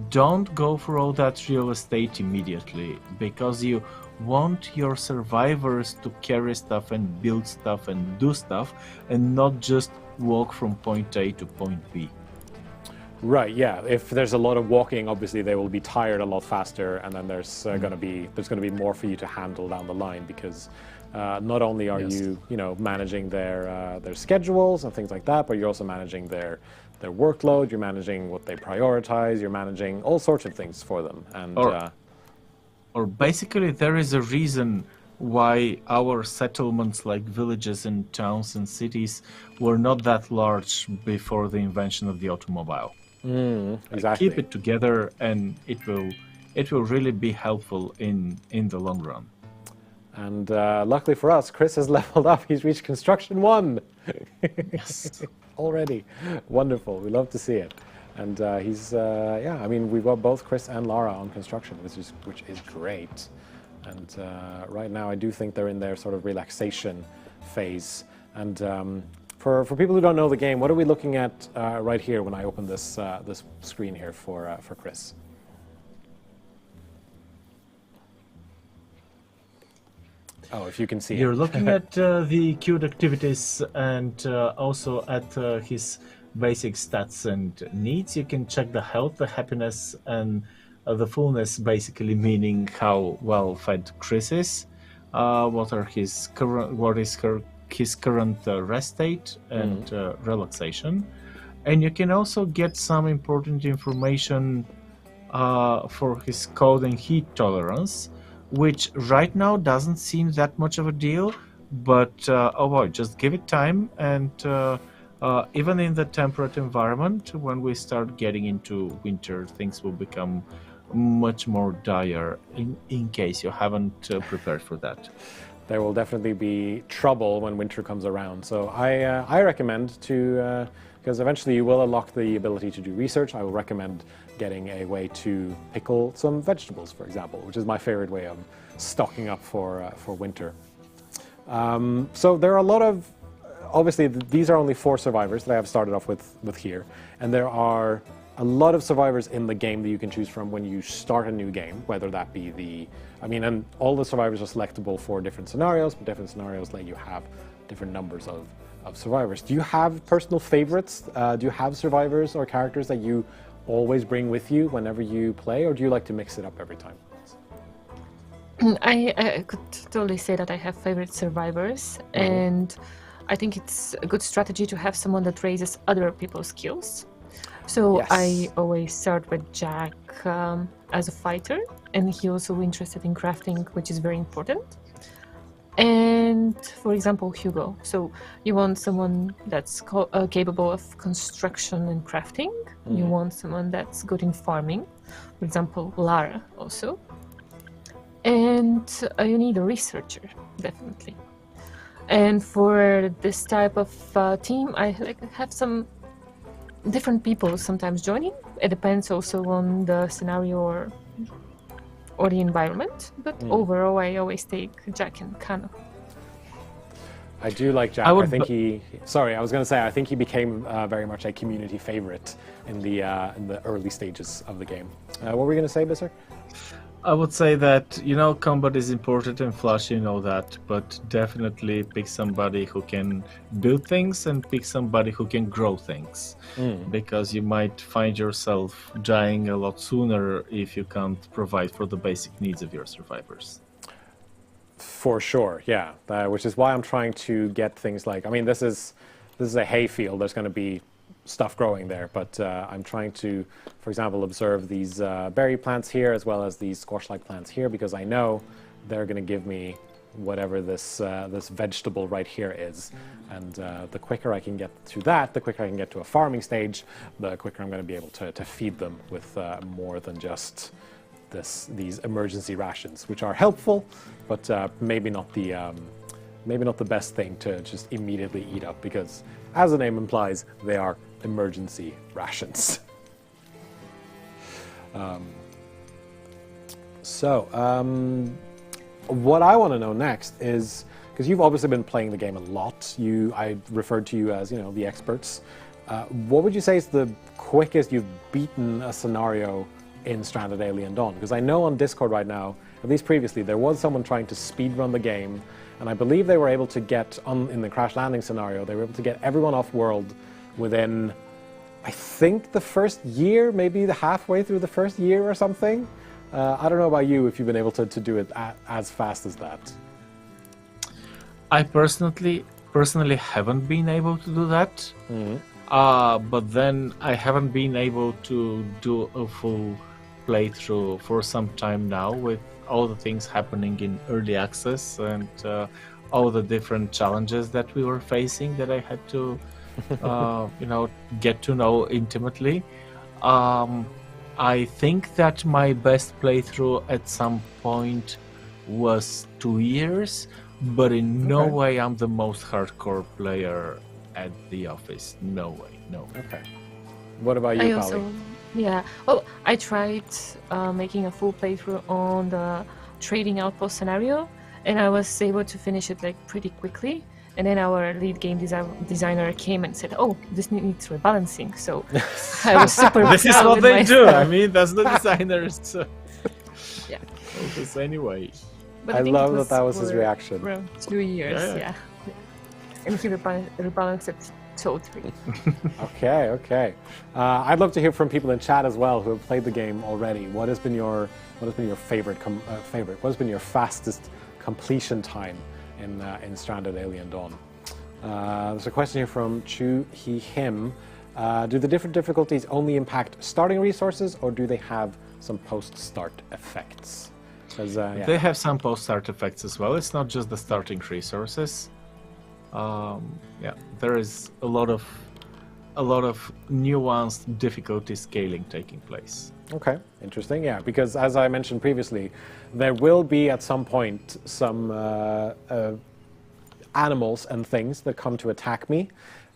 [SPEAKER 2] Don't go for all that real estate immediately, because you want your survivors to carry stuff and build stuff and do stuff, and not just walk from point A to point B.
[SPEAKER 1] Right, yeah. If there's a lot of walking, obviously they will be tired a lot faster, and then there's going to be more for you to handle down the line, because not only are you managing their schedules and things like that, but you're also managing their workload. You're managing what they prioritize. You're managing all sorts of things for them. And
[SPEAKER 2] or basically, there is a reason why our settlements, like villages and towns and cities, were not that large before the invention of the automobile.
[SPEAKER 1] Exactly.
[SPEAKER 2] Keep it together, and it will really be helpful in the long run.
[SPEAKER 1] And luckily for us, Chris has leveled up. He's reached construction 1.
[SPEAKER 2] Yes.
[SPEAKER 1] Already. Wonderful. We love to see it. And he's, I mean, we've got both Chris and Lara on construction, which is great. And right now, I do think they're in their sort of relaxation phase. And for people who don't know the game, what are we looking at right here when I open this screen here for Chris? Oh, if you can see
[SPEAKER 2] You're
[SPEAKER 1] it.
[SPEAKER 2] looking at the queued activities and also at his basic stats and needs. You can check the health, the happiness, and the fullness, basically meaning how well fed Chris is, what is his current rest state and relaxation. And you can also get some important information for his cold and heat tolerance, which right now doesn't seem that much of a deal, but just give it time, and even in the temperate environment, when we start getting into winter, things will become much more dire in case you haven't prepared for that.
[SPEAKER 1] There will definitely be trouble when winter comes around. So I recommend to, because eventually you will unlock the ability to do research, I will recommend getting a way to pickle some vegetables, for example, which is my favorite way of stocking up for winter. So there are a lot of, obviously these are only 4 survivors that I have started off with here, and there are a lot of survivors in the game that you can choose from when you start a new game, whether that be and all the survivors are selectable for different scenarios, but different scenarios let you have different numbers of survivors. Do you have personal favorites? Do you have survivors or characters that you always bring with you whenever you play, or do you like to mix it up every time?
[SPEAKER 3] I could totally say that I have favorite survivors, and I think it's a good strategy to have someone that raises other people's skills. So
[SPEAKER 1] Yes.
[SPEAKER 3] I always start with Jack as a fighter, and he also interested in crafting, which is very important. And for example, Hugo. So you want someone that's capable of construction and crafting. You want someone that's good in farming. For example, Lara also. And you need a researcher, definitely. And for this type of team, I have some different people sometimes joining. It depends also on the scenario or the environment. But overall, I always take Jack and Kano.
[SPEAKER 1] I do like Jack. I think he. Sorry, I was going to say I think he became very much a community favorite in the early stages of the game. What were you going to say, Bisser?
[SPEAKER 2] I would say that, combat is important and flashy and all that, but definitely pick somebody who can build things and pick somebody who can grow things. Because you might find yourself dying a lot sooner if you can't provide for the basic needs of your survivors.
[SPEAKER 1] For sure, yeah. Which is why I'm trying to get things like, this is a hay field. There's going to be stuff growing there, but I'm trying to, for example, observe these berry plants here as well as these squash-like plants here, because I know they're going to give me whatever this vegetable right here is, and the quicker I can get to that, the quicker I can get to a farming stage, the quicker I'm going to be able to feed them with more than just these emergency rations, which are helpful, but maybe not the best thing to just immediately eat up, because as the name implies, they are emergency rations. What I want to know next is, because you've obviously been playing the game a lot, I referred to you as, the experts. What would you say is the quickest you've beaten a scenario in Stranded Alien Dawn? Because I know on Discord right now, at least previously, there was someone trying to speedrun the game, and I believe they were able to get, in the crash landing scenario, they were able to get everyone off world within, I think, the first year, maybe the halfway through the first year or something. I don't know about you, if you've been able to do it as fast as that.
[SPEAKER 2] I personally haven't been able to do that, but then I haven't been able to do a full playthrough for some time now, with all the things happening in early access and all the different challenges that we were facing that I had to get to know intimately. I think that my best playthrough at some point was 2 years, but in no way I'm the most hardcore player at the office. No way, no.
[SPEAKER 1] Okay. What about you, Polly?
[SPEAKER 3] Yeah. Well, I tried making a full playthrough on the trading outpost scenario, and I was able to finish it pretty quickly. And then our lead game designer came and said, "Oh, this needs rebalancing." So I was super
[SPEAKER 2] This is what they do. That's the designers.
[SPEAKER 3] Yeah.
[SPEAKER 2] Focus anyway.
[SPEAKER 3] But
[SPEAKER 1] I love that was his reaction.
[SPEAKER 3] Around 2 years, yeah. And he rebalanced it totally.
[SPEAKER 1] Okay. I'd love to hear from people in chat as well who have played the game already. What has been your favorite? What has been your fastest completion time in Stranded Alien Dawn? There's a question here from Chu He Him. Do the different difficulties only impact starting resources, or do they have some post-start effects?
[SPEAKER 2] They have some post-start effects as well. It's not just the starting resources. There is a lot of nuanced difficulty scaling taking place.
[SPEAKER 1] Okay, interesting. Yeah, because as I mentioned previously, there will be at some point some animals and things that come to attack me.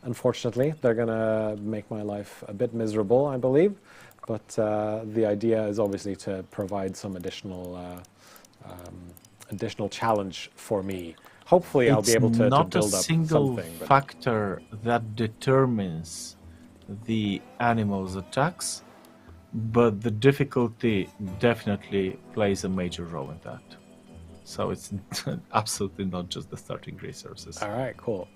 [SPEAKER 1] Unfortunately, they're gonna make my life a bit miserable, I believe. But the idea is obviously to provide some additional challenge for me. Hopefully, I'll be able to build up something.
[SPEAKER 2] It's not a single factor that determines the animal's attacks, but the difficulty definitely plays a major role in that. So it's absolutely not just the starting resources.
[SPEAKER 1] All right, cool.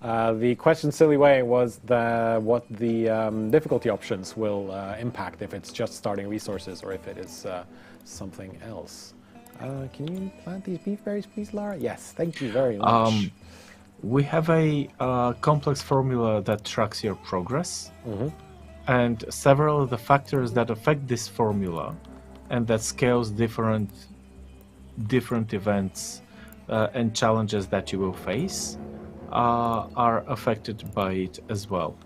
[SPEAKER 1] The question, silly way, was what the difficulty options will impact, if it's just starting resources or if it is something else. Can you plant these beef berries, please, Lara? Yes, thank you very much.
[SPEAKER 2] We have a complex formula that tracks your progress, and several of the factors that affect this formula and that scales different events and challenges that you will face are affected by it as well.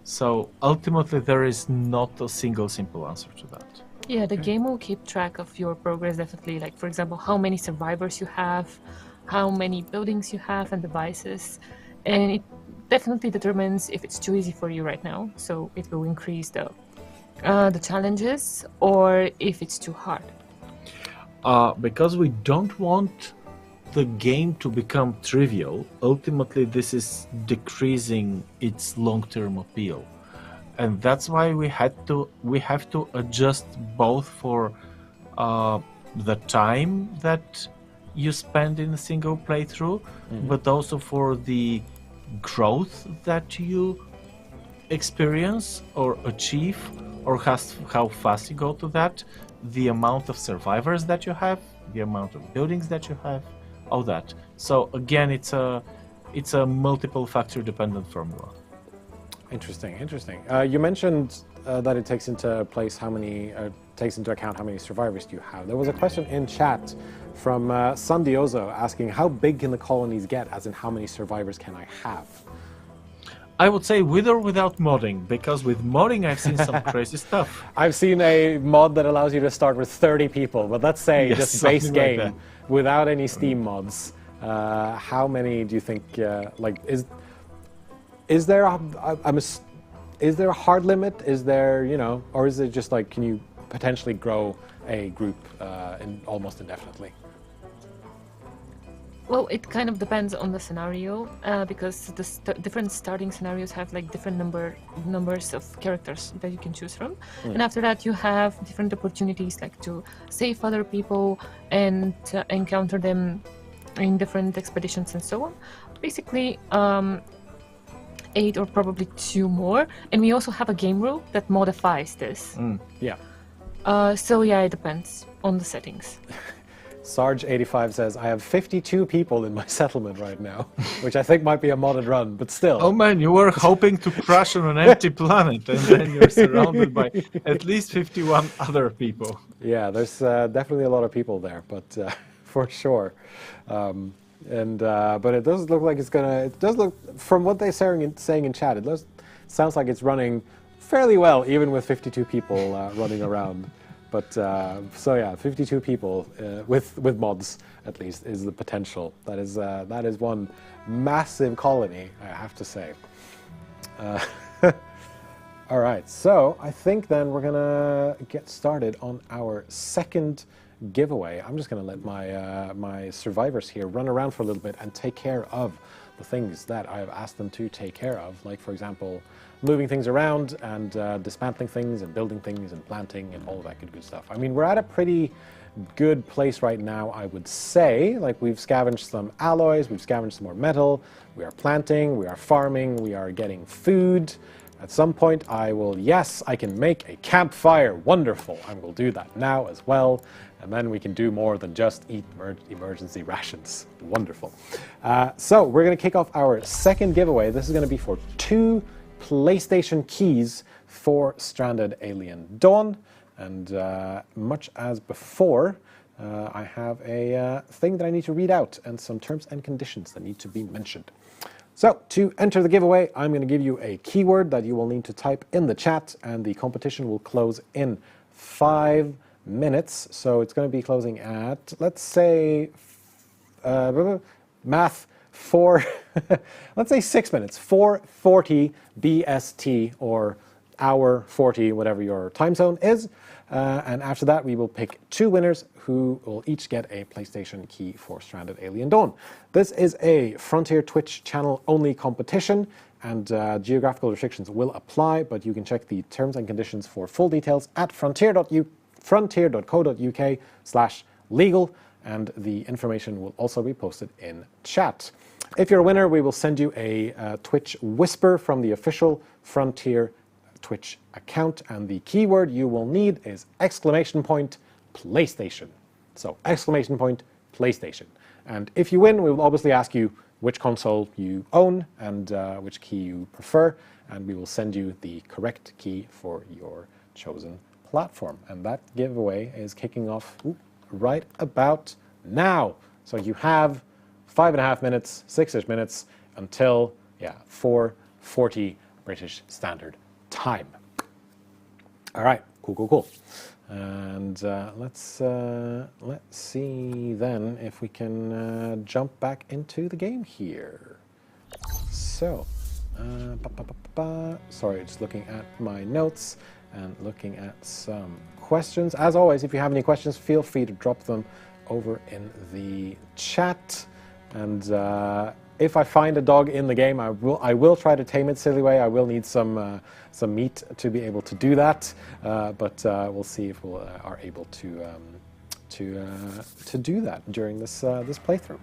[SPEAKER 2] So ultimately, there is not a single simple answer to that.
[SPEAKER 3] Yeah, the game will keep track of your progress, definitely. Like, for example, how many survivors you have, how many buildings you have and devices. And it definitely determines if it's too easy for you right now. So it will increase the challenges, or if it's too hard.
[SPEAKER 2] Because we don't want the game to become trivial, ultimately this is decreasing its long-term appeal. And that's why we have to adjust both for the time that you spend in a single playthrough, but also for the growth that you experience or achieve, or how fast you go to that, the amount of survivors that you have, the amount of buildings that you have, all that. So again, it's a multiple factor dependent formula.
[SPEAKER 1] Interesting. You mentioned that it takes into account how many survivors you have. There was a question in chat from Sandiozo asking, how big can the colonies get, as in how many survivors can I have?
[SPEAKER 2] I would say with or without modding, because with modding I've seen some crazy stuff.
[SPEAKER 1] I've seen a mod that allows you to start with 30 people, but let's say just base game, like without any Steam mods. How many do you think, is there a hard limit? Is there, or is it just like, can you potentially grow a group almost indefinitely?
[SPEAKER 3] Well, it kind of depends on the scenario, because the different starting scenarios have like different numbers of characters that you can choose from. And after that, you have different opportunities, like to save other people and encounter them in different expeditions and so on. Basically, 8 or probably 2 more. And we also have a game rule that modifies this.
[SPEAKER 1] Yeah.
[SPEAKER 3] So yeah, it depends on the settings.
[SPEAKER 1] Sarge85 says, I have 52 people in my settlement right now, which I think might be a modded run, but still.
[SPEAKER 2] Oh man, you were hoping to crash on an empty planet, and then you're surrounded by at least 51 other people.
[SPEAKER 1] Yeah, there's definitely a lot of people there, but for sure. But it does look like it does look, from what they're saying in chat, sounds like it's running fairly well, even with 52 people running around. But so yeah, 52 people with mods at least is the potential. That is one massive colony, I have to say. All right, so I think then we're gonna get started on our second giveaway. I'm just gonna let my survivors here run around for a little bit and take care of the things that I've asked them to take care of, like for example, moving things around and dismantling things and building things and planting and all of that good stuff. I mean, we're at a pretty good place right now, I would say. Like, we've scavenged some alloys, we've scavenged some more metal, we are planting, we are farming, we are getting food. At some point I can make a campfire. Wonderful. I will do that now as well. And then we can do more than just eat emergency rations. Wonderful. So we're going to kick off our second giveaway. This is going to be for 2 PlayStation keys for Stranded Alien Dawn. And much as before, I have a thing that I need to read out and some terms and conditions that need to be mentioned. So to enter the giveaway, I'm going to give you a keyword that you will need to type in the chat, and the competition will close in 5 minutes. So it's going to be closing at, let's say, math, 4, let's say 6 minutes, 4:40 BST, or hour 40, whatever your time zone is. And after that, we will pick 2 winners who will each get a PlayStation key for Stranded Alien Dawn. This is a Frontier Twitch channel only competition, and geographical restrictions will apply, but you can check the terms and conditions for full details at frontier.co.uk/legal, and the information will also be posted in chat. If you're a winner, we will send you a Twitch Whisper from the official Frontier Twitch account, and the keyword you will need is !PlayStation. So !PlayStation. And if you win, we will obviously ask you which console you own and which key you prefer, and we will send you the correct key for your chosen platform. And that giveaway is kicking off right about now. So you have 5.5 minutes, 6-ish minutes until 4:40 British Standard Time. All right, cool. And let's see then if we can jump back into the game here. So, sorry, just looking at my notes and looking at some questions. As always, if you have any questions, feel free to drop them over in the chat. And if I find a dog in the game, I will try to tame it silly way. I will need some meat to be able to do that, but we'll see if we are able to do that during this playthrough.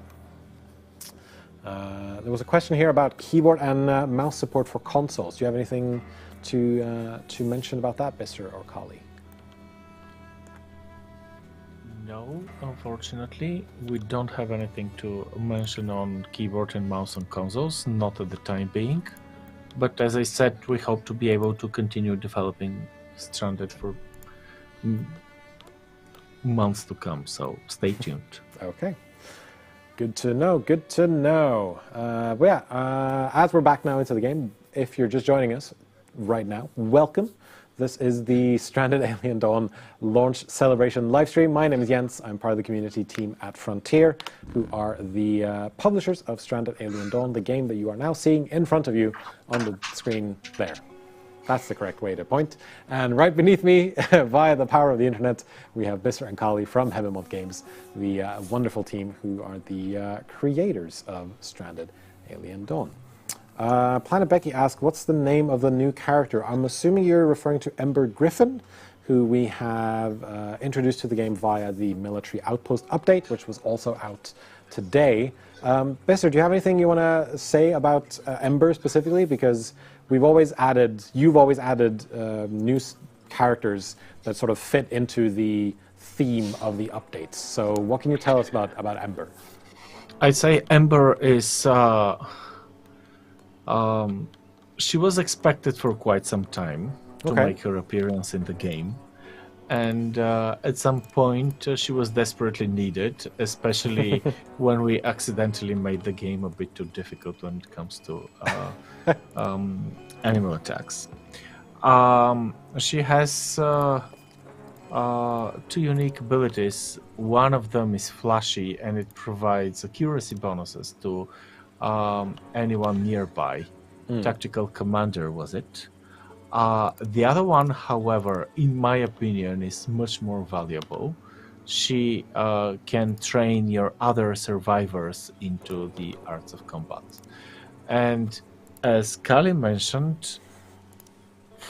[SPEAKER 1] There was a question here about keyboard and mouse support for consoles. Do you have anything to mention about that, Mr. or Kali?
[SPEAKER 2] No, unfortunately, we don't have anything to mention on keyboard and mouse on consoles, not at the time being. But as I said, we hope to be able to continue developing Stranded for months to come, so stay tuned.
[SPEAKER 1] Okay. Good to know. As we're back now into the game, if you're just joining us right now, welcome. This is the Stranded Alien Dawn launch celebration livestream. My name is Jens. I'm part of the community team at Frontier, who are the publishers of Stranded Alien Dawn, the game that you are now seeing in front of you on the screen there. That's the correct way to point. And right beneath me, via the power of the internet, we have Bisser and Kali from Haemimont Games, the wonderful team who are the creators of Stranded Alien Dawn. Planet Becky asked, what's the name of the new character? I'm assuming you're referring to Ember Griffin, who we have introduced to the game via the Military Outpost update, which was also out today. Bisser, do you have anything you want to say about Ember specifically? Because you've always added new characters that sort of fit into the theme of the updates. So what can you tell us about Ember?
[SPEAKER 2] I'd say Ember is... she was expected for quite some time to make her appearance in the game, and at some point she was desperately needed, especially when we accidentally made the game a bit too difficult when it comes to animal attacks. She has two unique abilities. One of them is flashy, and it provides accuracy bonuses to anyone nearby. Tactical commander was it. The other one, however, in my opinion, is much more valuable. She can train your other survivors into the arts of combat. And as Kali mentioned,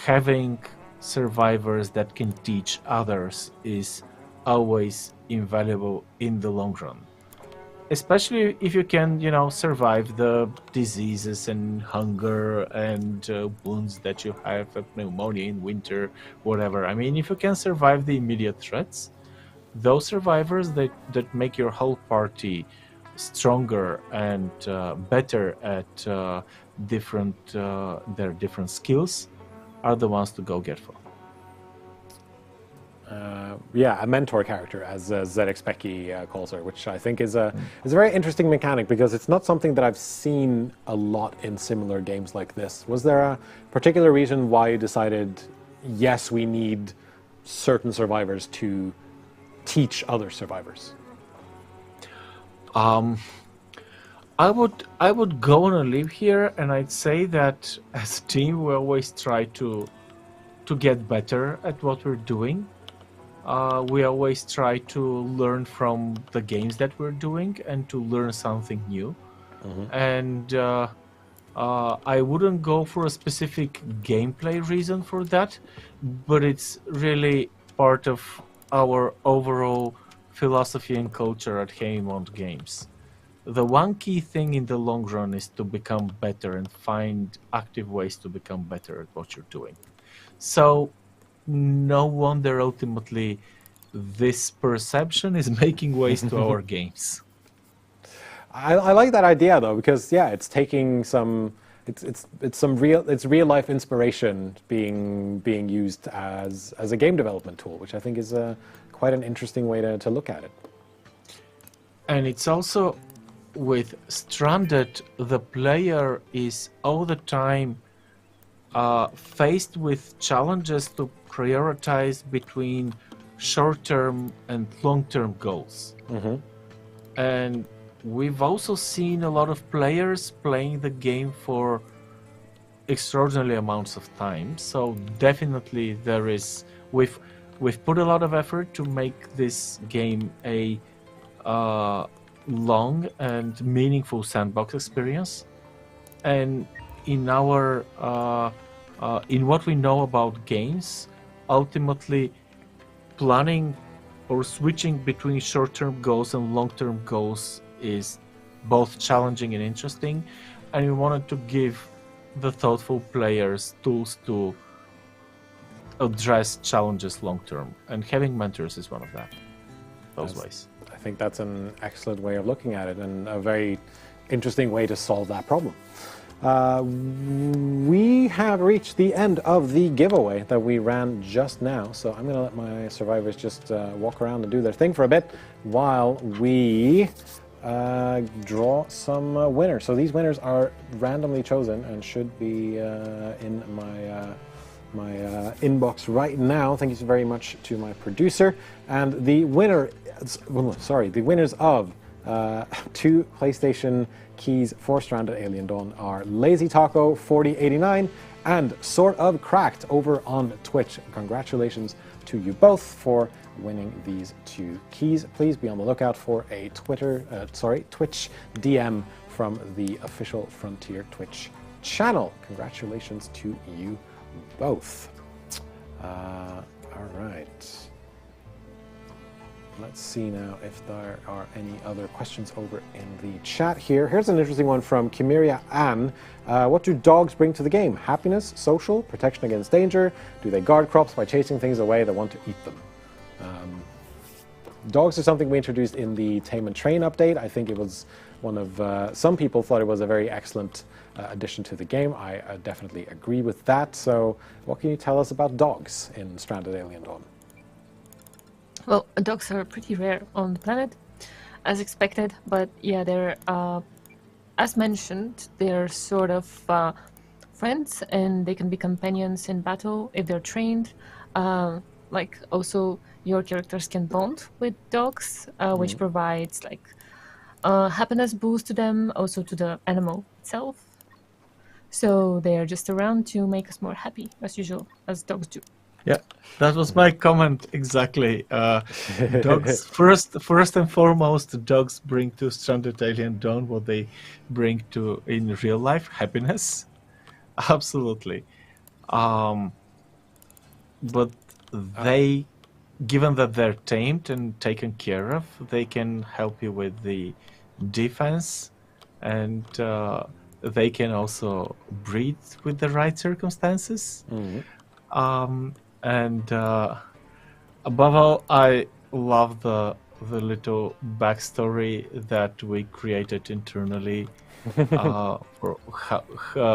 [SPEAKER 2] having survivors that can teach others is always invaluable in the long run. Especially if you can, survive the diseases and hunger and wounds that you have, pneumonia in winter, whatever. I mean, if you can survive the immediate threats, those survivors that make your whole party stronger and better at their different skills are the ones to go get for.
[SPEAKER 1] A mentor character, as ZX Becky calls her, which I think is a very interesting mechanic, because it's not something that I've seen a lot in similar games like this. Was there a particular reason why you decided, yes, we need certain survivors to teach other survivors?
[SPEAKER 2] I would go on a limb here, and I'd say that as a team we always try to get better at what we're doing. We always try to learn from the games that we're doing and to learn something new. And I wouldn't go for a specific gameplay reason for that, but it's really part of our overall philosophy and culture at Haemimont Games. the one key thing in the long run is to become better and find active ways to become better at what you're doing. So no wonder ultimately this perception is making ways to our games.
[SPEAKER 1] I like that idea though, because yeah, it's taking some it's some real life inspiration being used as a game development tool, which I think is quite an interesting way to look at it.
[SPEAKER 2] And it's also with Stranded, the player is all the time faced with challenges to prioritize between short-term and long-term goals. And we've also seen a lot of players playing the game for extraordinary amounts of time. So definitely we've put a lot of effort to make this game a long and meaningful sandbox experience. And in our in what we know about games, ultimately planning or switching between short-term goals and long-term goals is both challenging and interesting, and we wanted to give the thoughtful players tools to address challenges long-term, and having mentors is one of those ways.
[SPEAKER 1] I think that's an excellent way of looking at it, and a very interesting way to solve that problem. We have reached the end of the giveaway that we ran just now, so I'm going to let my survivors just walk around and do their thing for a bit while we draw some winners. So these winners are randomly chosen and should be in my inbox right now. Thank you very much to my producer. And the winners of 2 PlayStation keys for Stranded Alien Dawn are Lazy Taco 4089 and Sort of Cracked over on Twitch. Congratulations to you both for winning these 2 keys. Please be on the lookout for a Twitch DM from the official Frontier Twitch channel. Congratulations to you both. All right. Let's see now if there are any other questions over in the chat here. Here's an interesting one from Kimiria Ann. What do dogs bring to the game? Happiness, social, protection against danger? Do they guard crops by chasing things away that want to eat them? Dogs are something we introduced in the Tame and Train update. I think it was one of, some people thought it was a very excellent addition to the game. I definitely agree with that. So what can you tell us about dogs in Stranded Alien Dawn?
[SPEAKER 3] Well, dogs are pretty rare on the planet, as expected, but yeah, they're, as mentioned, they're sort of friends, and they can be companions in battle if they're trained. Like, also, your characters can bond with dogs, which provides, like, happiness boost to them, also to the animal itself. So they're just around to make us more happy, as usual, as dogs do.
[SPEAKER 2] Yeah, that was my comment exactly. Dogs first and foremost, dogs bring to Stranded Alien Dawn what they bring to in real life: happiness. Absolutely. But they, given that they're tamed and taken care of, they can help you with the defense, and they can also breed with the right circumstances. And above all, I love the little backstory that we created internally for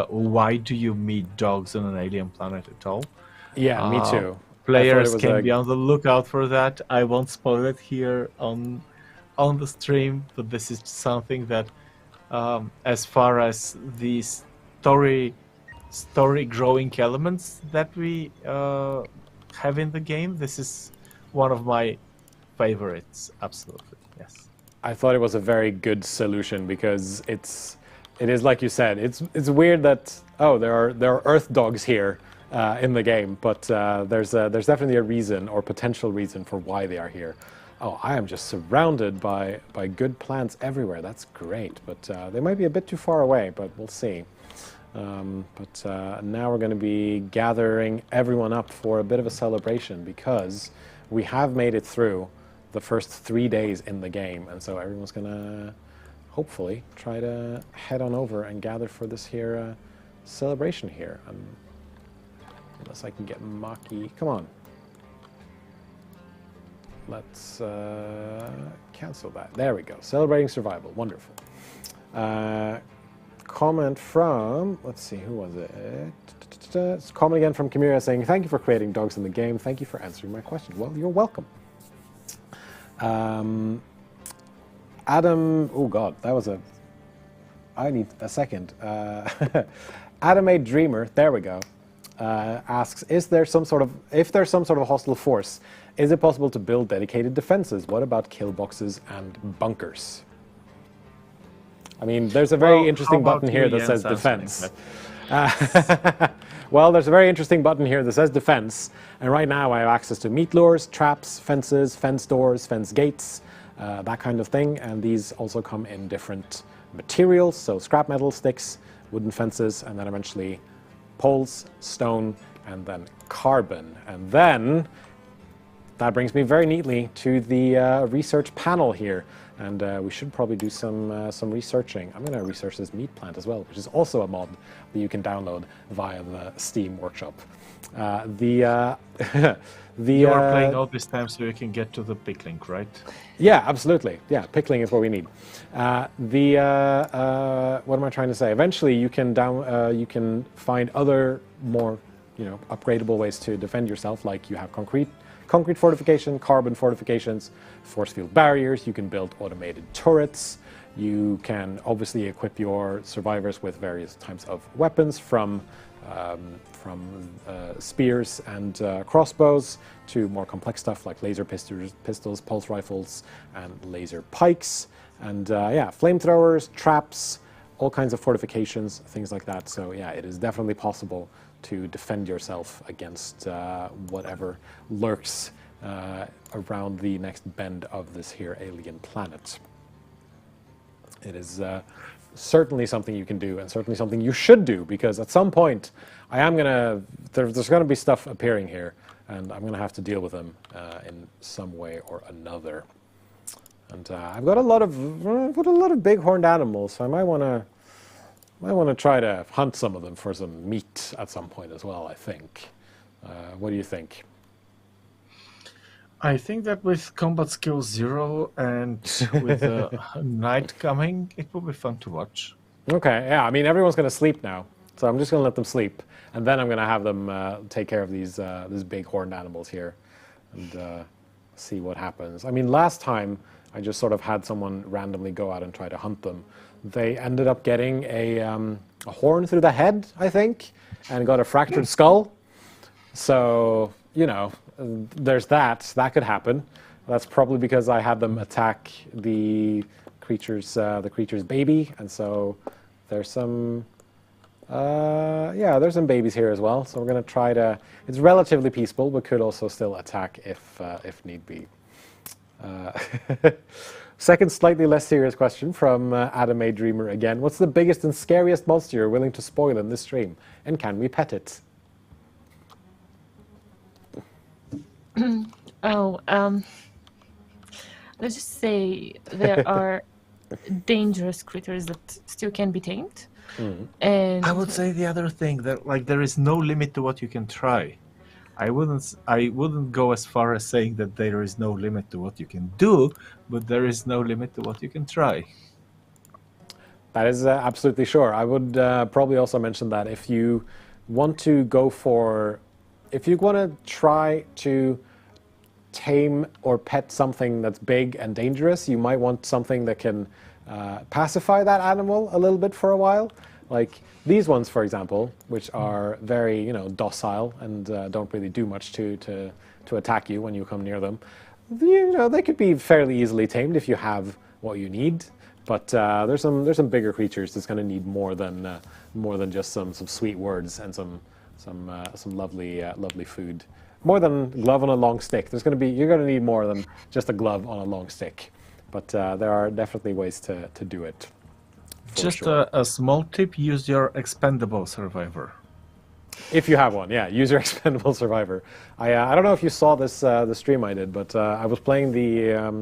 [SPEAKER 2] why do you meet dogs on an alien planet at all.
[SPEAKER 1] Yeah, me too.
[SPEAKER 2] Players can be on the lookout for that. I won't spoil it here on the stream, but this is something that, as far as the story growing elements that we have in the game, this is one of my favorites. Absolutely, yes.
[SPEAKER 1] I thought it was a very good solution because it is like you said. It's weird that there are Earth dogs here in the game, but there's definitely a reason or potential reason for why they are here. Oh, I am just surrounded by good plants everywhere. That's great, but they might be a bit too far away, but we'll see. But now we're going to be gathering everyone up for a bit of a celebration because we have made it through the first 3 days in the game, and so everyone's going to hopefully try to head on over and gather for this here celebration here. Unless I can get Maki. Come on. Let's cancel that. There we go. Celebrating survival. Wonderful. Comment from, let's see, who was it? It's a comment again from Kimira saying, thank you for creating dogs in the game. Thank you for answering my question. Well, you're welcome. Adam, oh God, that was I need a second. Adam A. Dreamer, there we go, asks, if there's some sort of hostile force, is it possible to build dedicated defenses? What about kill boxes and bunkers? I mean, there's a very interesting button here that says defense. Well, there's a very interesting button here that says defense, and right now I have access to meat lures, traps, fences, fence doors, fence gates, that kind of thing, and these also come in different materials, so scrap metal, sticks, wooden fences, and then eventually poles, stone, and then carbon. And then that brings me very neatly to the research panel here. And we should probably do some researching. I'm going to research this meat plant as well, which is also a mod that you can download via the Steam Workshop. You are
[SPEAKER 2] playing all this time so you can get to the pickling, right?
[SPEAKER 1] Yeah, absolutely. Yeah, pickling is what we need. What am I trying to say? Eventually, you can find other more, upgradable ways to defend yourself. Like you have concrete fortification, carbon fortifications, force field barriers. You can build automated turrets. You can obviously equip your survivors with various types of weapons, from spears and crossbows to more complex stuff like laser pistols, pulse rifles, and laser pikes, and flamethrowers, traps, all kinds of fortifications, things like that. So yeah, it is definitely possible to defend yourself against whatever lurks around the next bend of this here alien planet. It is certainly something you can do, and certainly something you should do, because at some point there's going to be stuff appearing here, and I'm going to have to deal with them in some way or another. And I've got a lot of big horned animals, so I might want to try to hunt some of them for some meat at some point as well, I think. What do you think?
[SPEAKER 2] I think that with combat skill 0 and with night coming, it will be fun to watch.
[SPEAKER 1] Okay, yeah, I mean, everyone's going to sleep now, so I'm just going to let them sleep, and then I'm going to have them take care of these big horned animals here, and see what happens. I mean, last time I just sort of had someone randomly go out and try to hunt them. They ended up getting a horn through the head, I think, and got a fractured skull. So, there's that. That could happen. That's probably because I had them attack the creature's baby, and so there's some there's some babies here as well. So we're going to try to. It's relatively peaceful, but could also still attack if need be. Second, slightly less serious question from Adam A. Dreamer again. What's the biggest and scariest monster you're willing to spoil in this stream? And can we pet it?
[SPEAKER 3] Let's just say there are dangerous critters that still can be tamed. And
[SPEAKER 2] I would say the other thing, that there is no limit to what you can try. I wouldn't go as far as saying that there is no limit to what you can do, but there is no limit to what you can try.
[SPEAKER 1] That is absolutely sure. I would probably also mention that if you want to try to tame or pet something that's big and dangerous, you might want something that can pacify that animal a little bit for a while. Like these ones, for example, which are very, docile and don't really do much to attack you when you come near them. They could be fairly easily tamed if you have what you need. But there's some bigger creatures that's going to need more than just some sweet words and some lovely food. More than glove on a long stick. You're going to need more than just a glove on a long stick. But there are definitely ways to do it.
[SPEAKER 2] Just sure. A small tip: use your expendable survivor.
[SPEAKER 1] If you have one, yeah, use your expendable survivor. I don't know if you saw this the stream I did, but I was playing the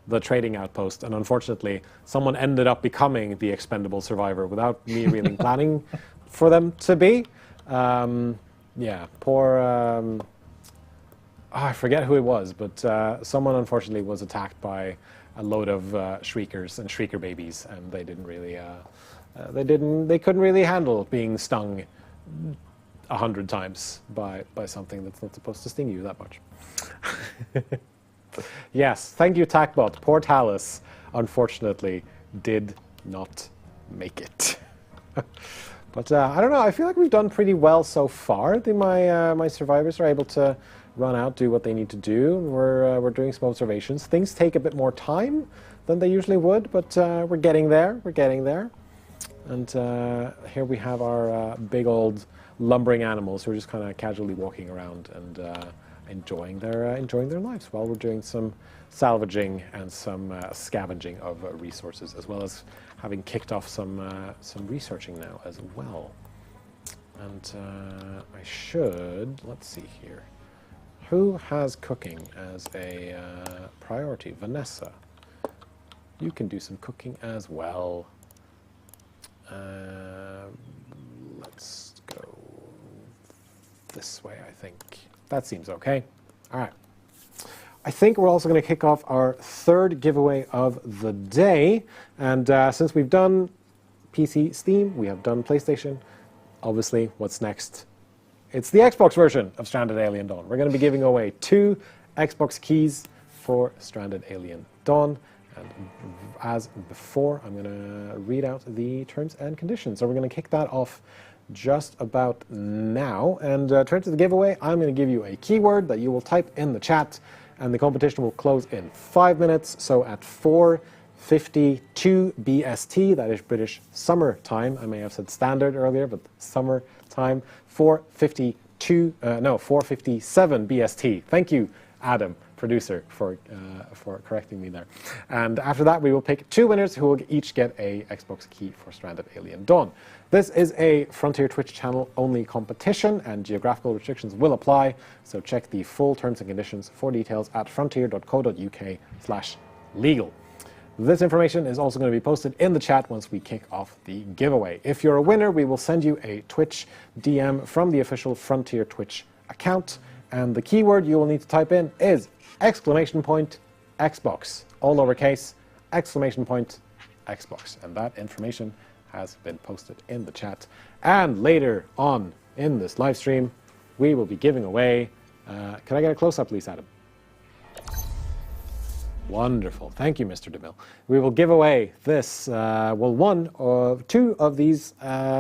[SPEAKER 1] the trading outpost, and unfortunately someone ended up becoming the expendable survivor without me really planning for them to be. Yeah, poor... I forget who it was, but someone unfortunately was attacked by a load of shriekers and shrieker babies, and they didn't really... they couldn't really handle being stung 100 times by something that's not supposed to sting you that much. Yes, thank you, TACBot. Poor Talus, unfortunately, did not make it. But I don't know, I feel like we've done pretty well so far. My survivors are able to run out, do what they need to do. We're doing some observations. Things take a bit more time than they usually would, but we're getting there. We're getting there. And here we have our big old lumbering animals who are just kind of casually walking around and enjoying their lives while we're doing some salvaging and some scavenging of resources, as well as having kicked off some researching now as well. And I should, let's see here, who has cooking as a priority? Vanessa, you can do some cooking as well. Let's go this way, I think. That seems okay. All right. I think we're also going to kick off our third giveaway of the day. And since we've done PC Steam, we have done PlayStation, obviously, what's next? It's the Xbox version of Stranded Alien Dawn. We're going to be giving away 2 Xbox keys for Stranded Alien Dawn. And as before, I'm going to read out the terms and conditions. So we're going to kick that off just about now. And turn to the giveaway, I'm going to give you a keyword that you will type in the chat, and the competition will close in 5 minutes. So at 4:52 BST, that is British summer time. I may have said standard earlier, but summer time. 4:57 BST. Thank you, Adam, producer, for correcting me there. And after that, we will pick 2 winners who will each get a Xbox key for Stranded Alien Dawn. This is a Frontier Twitch channel only competition, and geographical restrictions will apply, so check the full terms and conditions for details at frontier.co.uk/legal. This information is also going to be posted in the chat once we kick off the giveaway. If you're a winner, we will send you a Twitch DM from the official Frontier Twitch account, and the keyword you will need to type in is !Xbox, all lowercase, !Xbox, and that information has been posted in the chat. And later on in this live stream, we will be giving away, can I get a close-up please, Adam? Wonderful, thank you, Mr. DeMille. We will give away this, one or 2 of these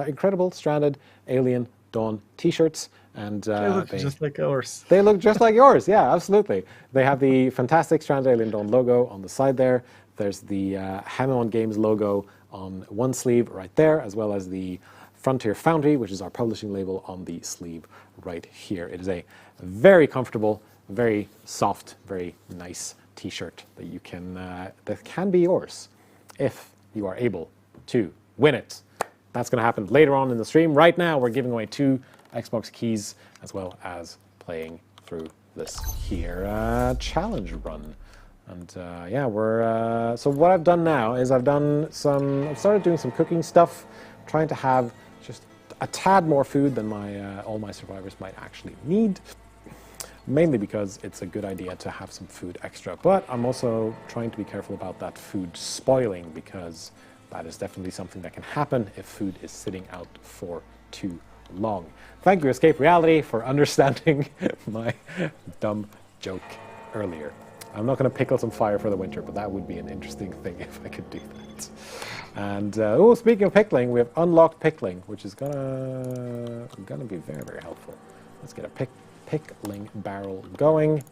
[SPEAKER 1] incredible Stranded Alien Dawn t-shirts. And
[SPEAKER 2] they look just like ours.
[SPEAKER 1] They look just like yours, yeah, absolutely. They have the fantastic Stranded Alien Dawn logo on the side there. There's the Haemimont Games logo on one sleeve right there, as well as the Frontier Foundry, which is our publishing label, on the sleeve right here. It is a very comfortable, very soft, very nice t-shirt that you can that can be yours if you are able to win it. That's going to happen later on in the stream. Right now, we're giving away 2 Xbox keys, as well as playing through this here challenge run. And yeah, we're so what I've done now is I've started doing some cooking stuff, trying to have just a tad more food than all my survivors might actually need, mainly because it's a good idea to have some food extra. But I'm also trying to be careful about that food spoiling, because that is definitely something that can happen if food is sitting out for too long. Thank you, Escape Reality, for understanding my dumb joke earlier. I'm not going to pickle some fire for the winter, but that would be an interesting thing if I could do that. And speaking of pickling, we have unlocked pickling, which is gonna be very, very helpful. Let's get a pickling barrel going.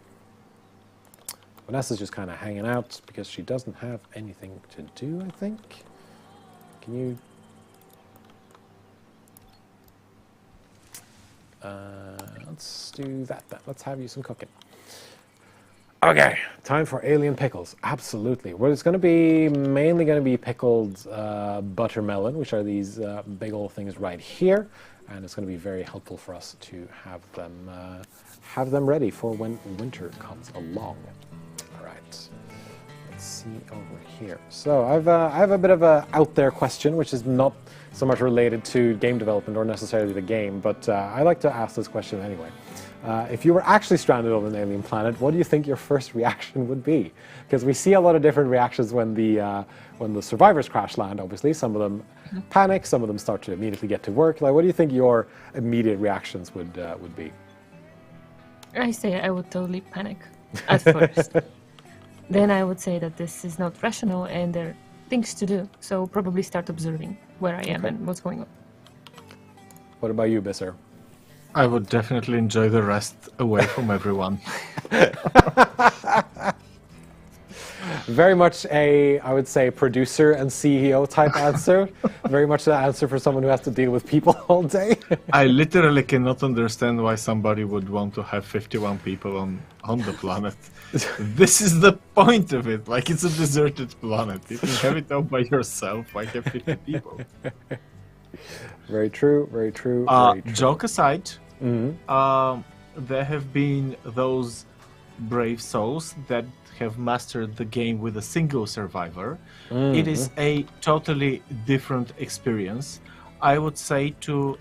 [SPEAKER 1] Vanessa's just kind of hanging out because she doesn't have anything to do, I think. Can you? Let's do that then. Let's have you some cooking. Okay, time for alien pickles. Absolutely. Well, it's going to be mainly going to be pickled buttermelon, which are these big old things right here, and it's going to be very helpful for us to have them ready for when winter comes along. All right. Let's see see over here. So I have a bit of a out there question, which is not so much related to game development or necessarily the game, but I like to ask this question anyway. If you were actually stranded on an alien planet, what do you think your first reaction would be? Because we see a lot of different reactions when the survivors crash land. Obviously, some of them panic, some of them start to immediately get to work. Like, what do you think your immediate reactions would be?
[SPEAKER 3] I say I would totally panic at first. Then I would say that this is not rational and there are things to do. So probably start observing where I am and what's going on.
[SPEAKER 1] What about you, Bisser?
[SPEAKER 2] I would definitely enjoy the rest away from everyone.
[SPEAKER 1] Very much a, I would say, producer and CEO type answer. Very much the answer for someone who has to deal with people all day.
[SPEAKER 2] I literally cannot understand why somebody would want to have 51 people on the planet. This is the point of it. Like, it's a deserted planet. If you have it all by yourself, why have 50 people?
[SPEAKER 1] Very true, very true, very true.
[SPEAKER 2] Joke aside, there have been those brave souls that have mastered the game with a single survivor. It is a totally different experience. I would say to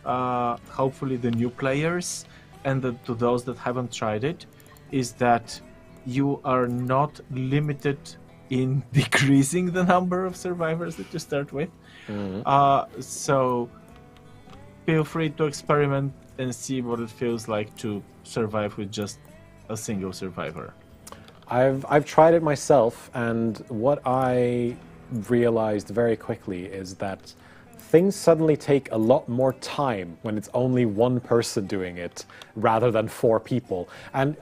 [SPEAKER 2] hopefully the new players and to those that haven't tried it, is that you are not limited in decreasing the number of survivors that you start with. So feel free to experiment and see what it feels like to survive with just a single survivor.
[SPEAKER 1] I've tried it myself, and what I realized very quickly is that things suddenly take a lot more time when it's only one person doing it rather than 4 people. And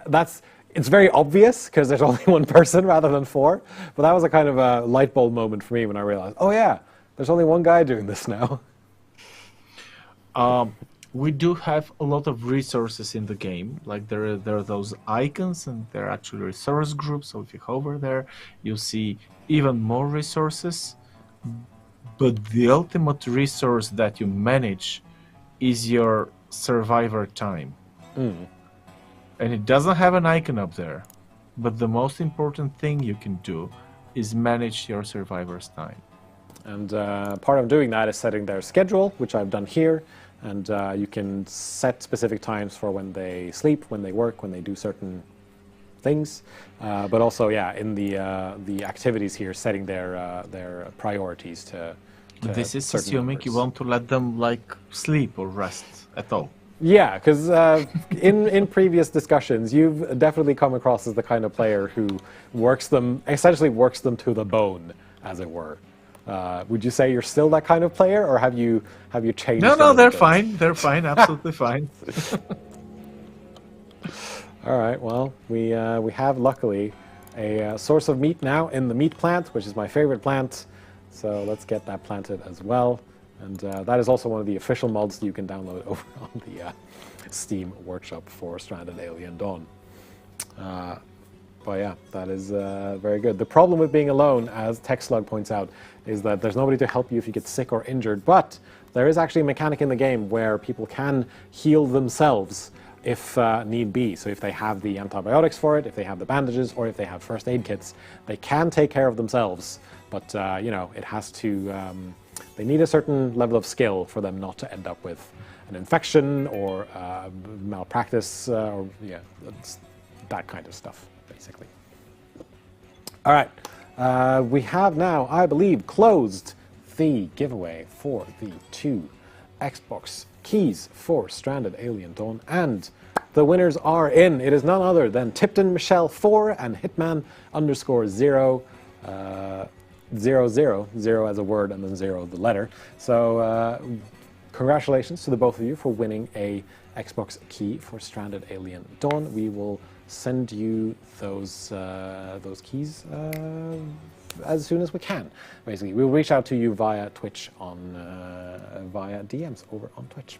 [SPEAKER 1] it's very obvious because there's only one person rather than 4, but that was a kind of a light bulb moment for me when I realized, oh yeah, there's only one guy doing this now.
[SPEAKER 2] We do have a lot of resources in the game. Like there are those icons, and they're actually resource groups. So if you hover there, you see even more resources. But the ultimate resource that you manage is your survivor time. And it doesn't have an icon up there. But the most important thing you can do is manage your survivor's time.
[SPEAKER 1] And part of doing that is setting their schedule, which I've done here. And you can set specific times for when they sleep, when they work, when they do certain things. But also, yeah, in the activities here, setting their priorities to
[SPEAKER 2] this is
[SPEAKER 1] certain
[SPEAKER 2] assuming
[SPEAKER 1] numbers.
[SPEAKER 2] you want to let them like sleep or rest at all.
[SPEAKER 1] Yeah, because in previous discussions, you've definitely come across as the kind of player who essentially works them to the bone, as it were. Would you say you're still that kind of player, or have you changed?
[SPEAKER 2] No, they're fine. They're fine, absolutely fine.
[SPEAKER 1] All right. Well, we have luckily a source of meat now in the meat plant, which is my favorite plant. So let's get that planted as well. And that is also one of the official mods that you can download over on the Steam Workshop for Stranded Alien Dawn. But yeah, that is very good. The problem with being alone, as TechSlug points out, is that there's nobody to help you if you get sick or injured. But there is actually a mechanic in the game where people can heal themselves if need be. So if they have the antibiotics for it, if they have the bandages, or if they have first aid kits, they can take care of themselves. But you know, it has to. They need a certain level of skill for them not to end up with an infection or malpractice, or yeah, that kind of stuff, basically. All right, we have now, I believe, closed the giveaway for the 2 Xbox keys for Stranded Alien Dawn, and the winners are in. It is none other than Tipton Michelle 4 and Hitman _0. 0 as a word and then 0 the letter. So congratulations to the both of you for winning a Xbox key for Stranded Alien Dawn. We will send you those keys as soon as we can. Basically, we'll reach out to you via Twitch via DMs over on Twitch.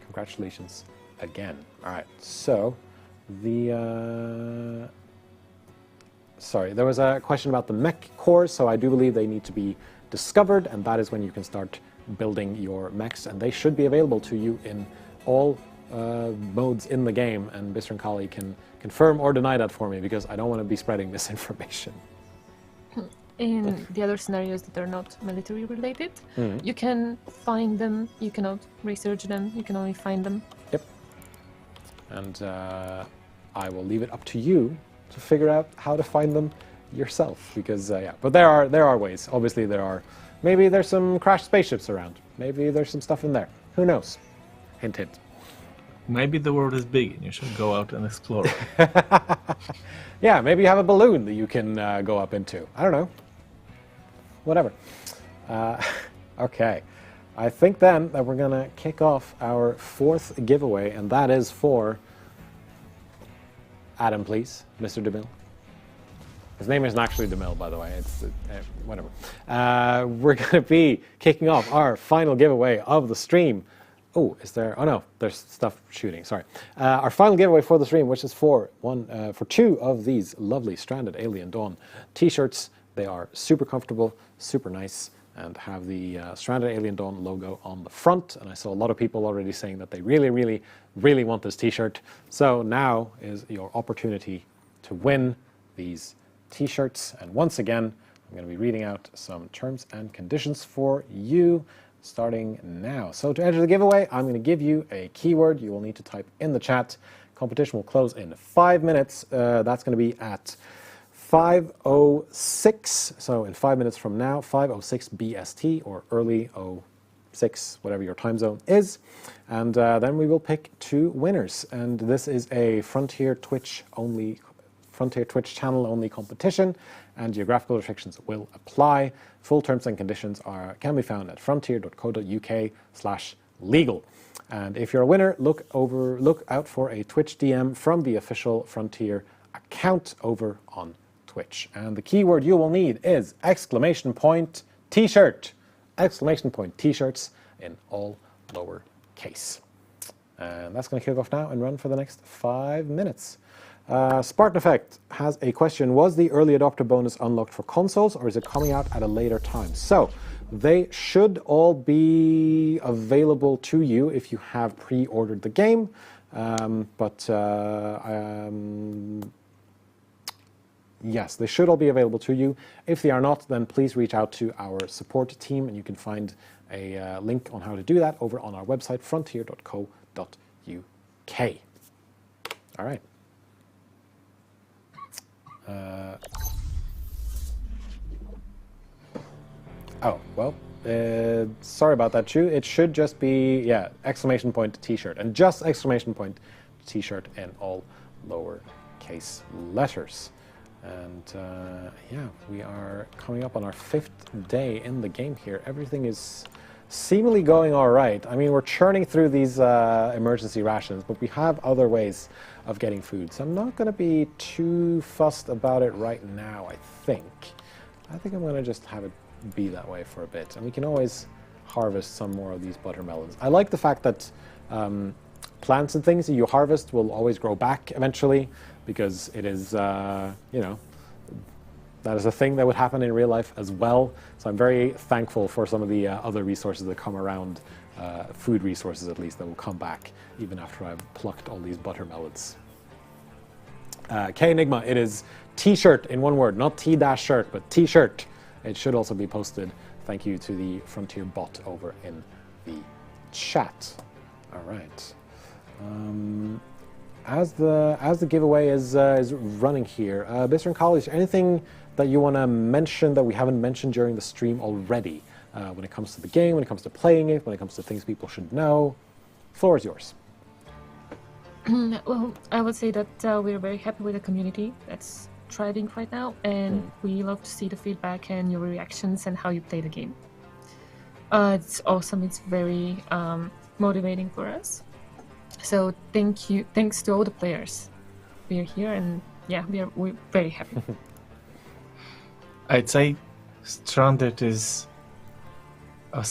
[SPEAKER 1] Congratulations again. All right, so sorry, there was a question about the mech cores, so I do believe they need to be discovered, and that is when you can start building your mechs, and they should be available to you in all modes in the game, and Bisser and Kali can confirm or deny that for me, because I don't want to be spreading misinformation.
[SPEAKER 3] in the other scenarios that are not military related. You can find them, you cannot research them, you can only find them.
[SPEAKER 1] Yep. And I will leave it up to you to figure out how to find them yourself, because yeah. But there are ways. Obviously, maybe there's some crashed spaceships around. Maybe there's some stuff in there. Who knows? Hint, hint.
[SPEAKER 2] Maybe the world is big and you should go out and explore.
[SPEAKER 1] Yeah, maybe you have a balloon that you can go up into. I don't know. Whatever. Okay. I think then that we're going to kick off our fourth giveaway, and that is for Adam, please, Mr. DeMille. His name isn't actually DeMille, by the way. It's whatever. We're going to be kicking off our final giveaway of the stream. Oh, is there? Oh no, there's stuff shooting. Sorry. Our final giveaway for the stream, which is for two of these lovely Stranded Alien Dawn T-shirts. They are super comfortable, super nice, and have the Stranded Alien Dawn logo on the front. And I saw a lot of people already saying that they really, really, really want this T-shirt. So now is your opportunity to win these T-shirts. And once again, I'm going to be reading out some terms and conditions for you, starting now. So to enter the giveaway, I'm going to give you a keyword you will need to type in the chat. Competition will close in 5 minutes. That's going to be at 5:06, so in 5 minutes from now, 5:06 BST, or early 06, whatever your time zone is. And then we will pick 2 winners. And this is a Frontier Twitch channel only competition, and geographical restrictions will apply. Full terms and conditions can be found at frontier.co.uk/legal. And if you're a winner, look out for a Twitch DM from the official Frontier account over on Twitch. And the keyword you will need is !T-shirt. !T-shirts in all lower case. And that's going to kick off now and run for the next 5 minutes. Spartan Effect has a question. Was the early adopter bonus unlocked for consoles, or is it coming out at a later time? So they should all be available to you if you have pre-ordered the game. Yes, they should all be available to you. If they are not, then please reach out to our support team, and you can find a link on how to do that over on our website, frontier.co.uk. All right. Sorry about that, Chu. It should just be, !T-shirt, and just !T-shirt in all lowercase letters. And we are coming up on our 5th day in the game here. Everything is seemingly going all right. I mean, we're churning through these emergency rations, but we have other ways of getting food. So I'm not going to be too fussed about it right now, I think. I think I'm going to just have it be that way for a bit. And we can always harvest some more of these buttermelons. I like the fact that plants and things that you harvest will always grow back eventually, because it is, that is a thing that would happen in real life as well. So I'm very thankful for some of the other resources that come around, food resources at least, that will come back even after I've plucked all these buttermelons. K Enigma, it is T-shirt in one word, not T-shirt, but T-shirt. It should also be posted. Thank you to the Frontier bot over in the chat. All right. As the giveaway is running here, Mr. College, anything that you want to mention that we haven't mentioned during the stream already, when it comes to the game, when it comes to playing it, when it comes to things people should know? Floor is yours.
[SPEAKER 3] Well, I would say that we're very happy with the community that's thriving right now, and we love to see the feedback and your reactions and how you play the game. It's awesome. It's very motivating for us. So thanks to all the players. We're here, and we're very happy.
[SPEAKER 2] I'd say Stranded is a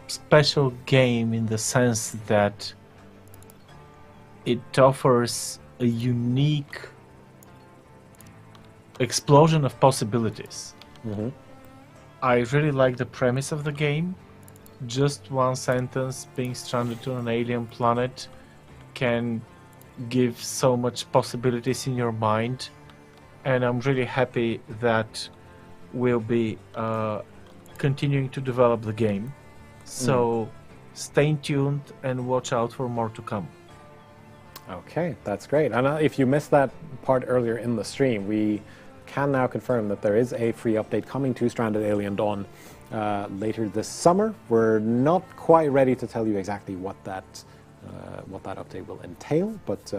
[SPEAKER 2] special game in the sense that it offers a unique explosion of possibilities.
[SPEAKER 1] Mm-hmm.
[SPEAKER 2] I really like the premise of the game. Just one sentence, being stranded on an alien planet, can give so much possibilities in your mind, and I'm really happy that will be continuing to develop the game. So stay tuned and watch out for more to come.
[SPEAKER 1] Okay, that's great. And if you missed that part earlier in the stream, we can now confirm that there is a free update coming to Stranded Alien Dawn later this summer. We're not quite ready to tell you exactly what that update will entail, but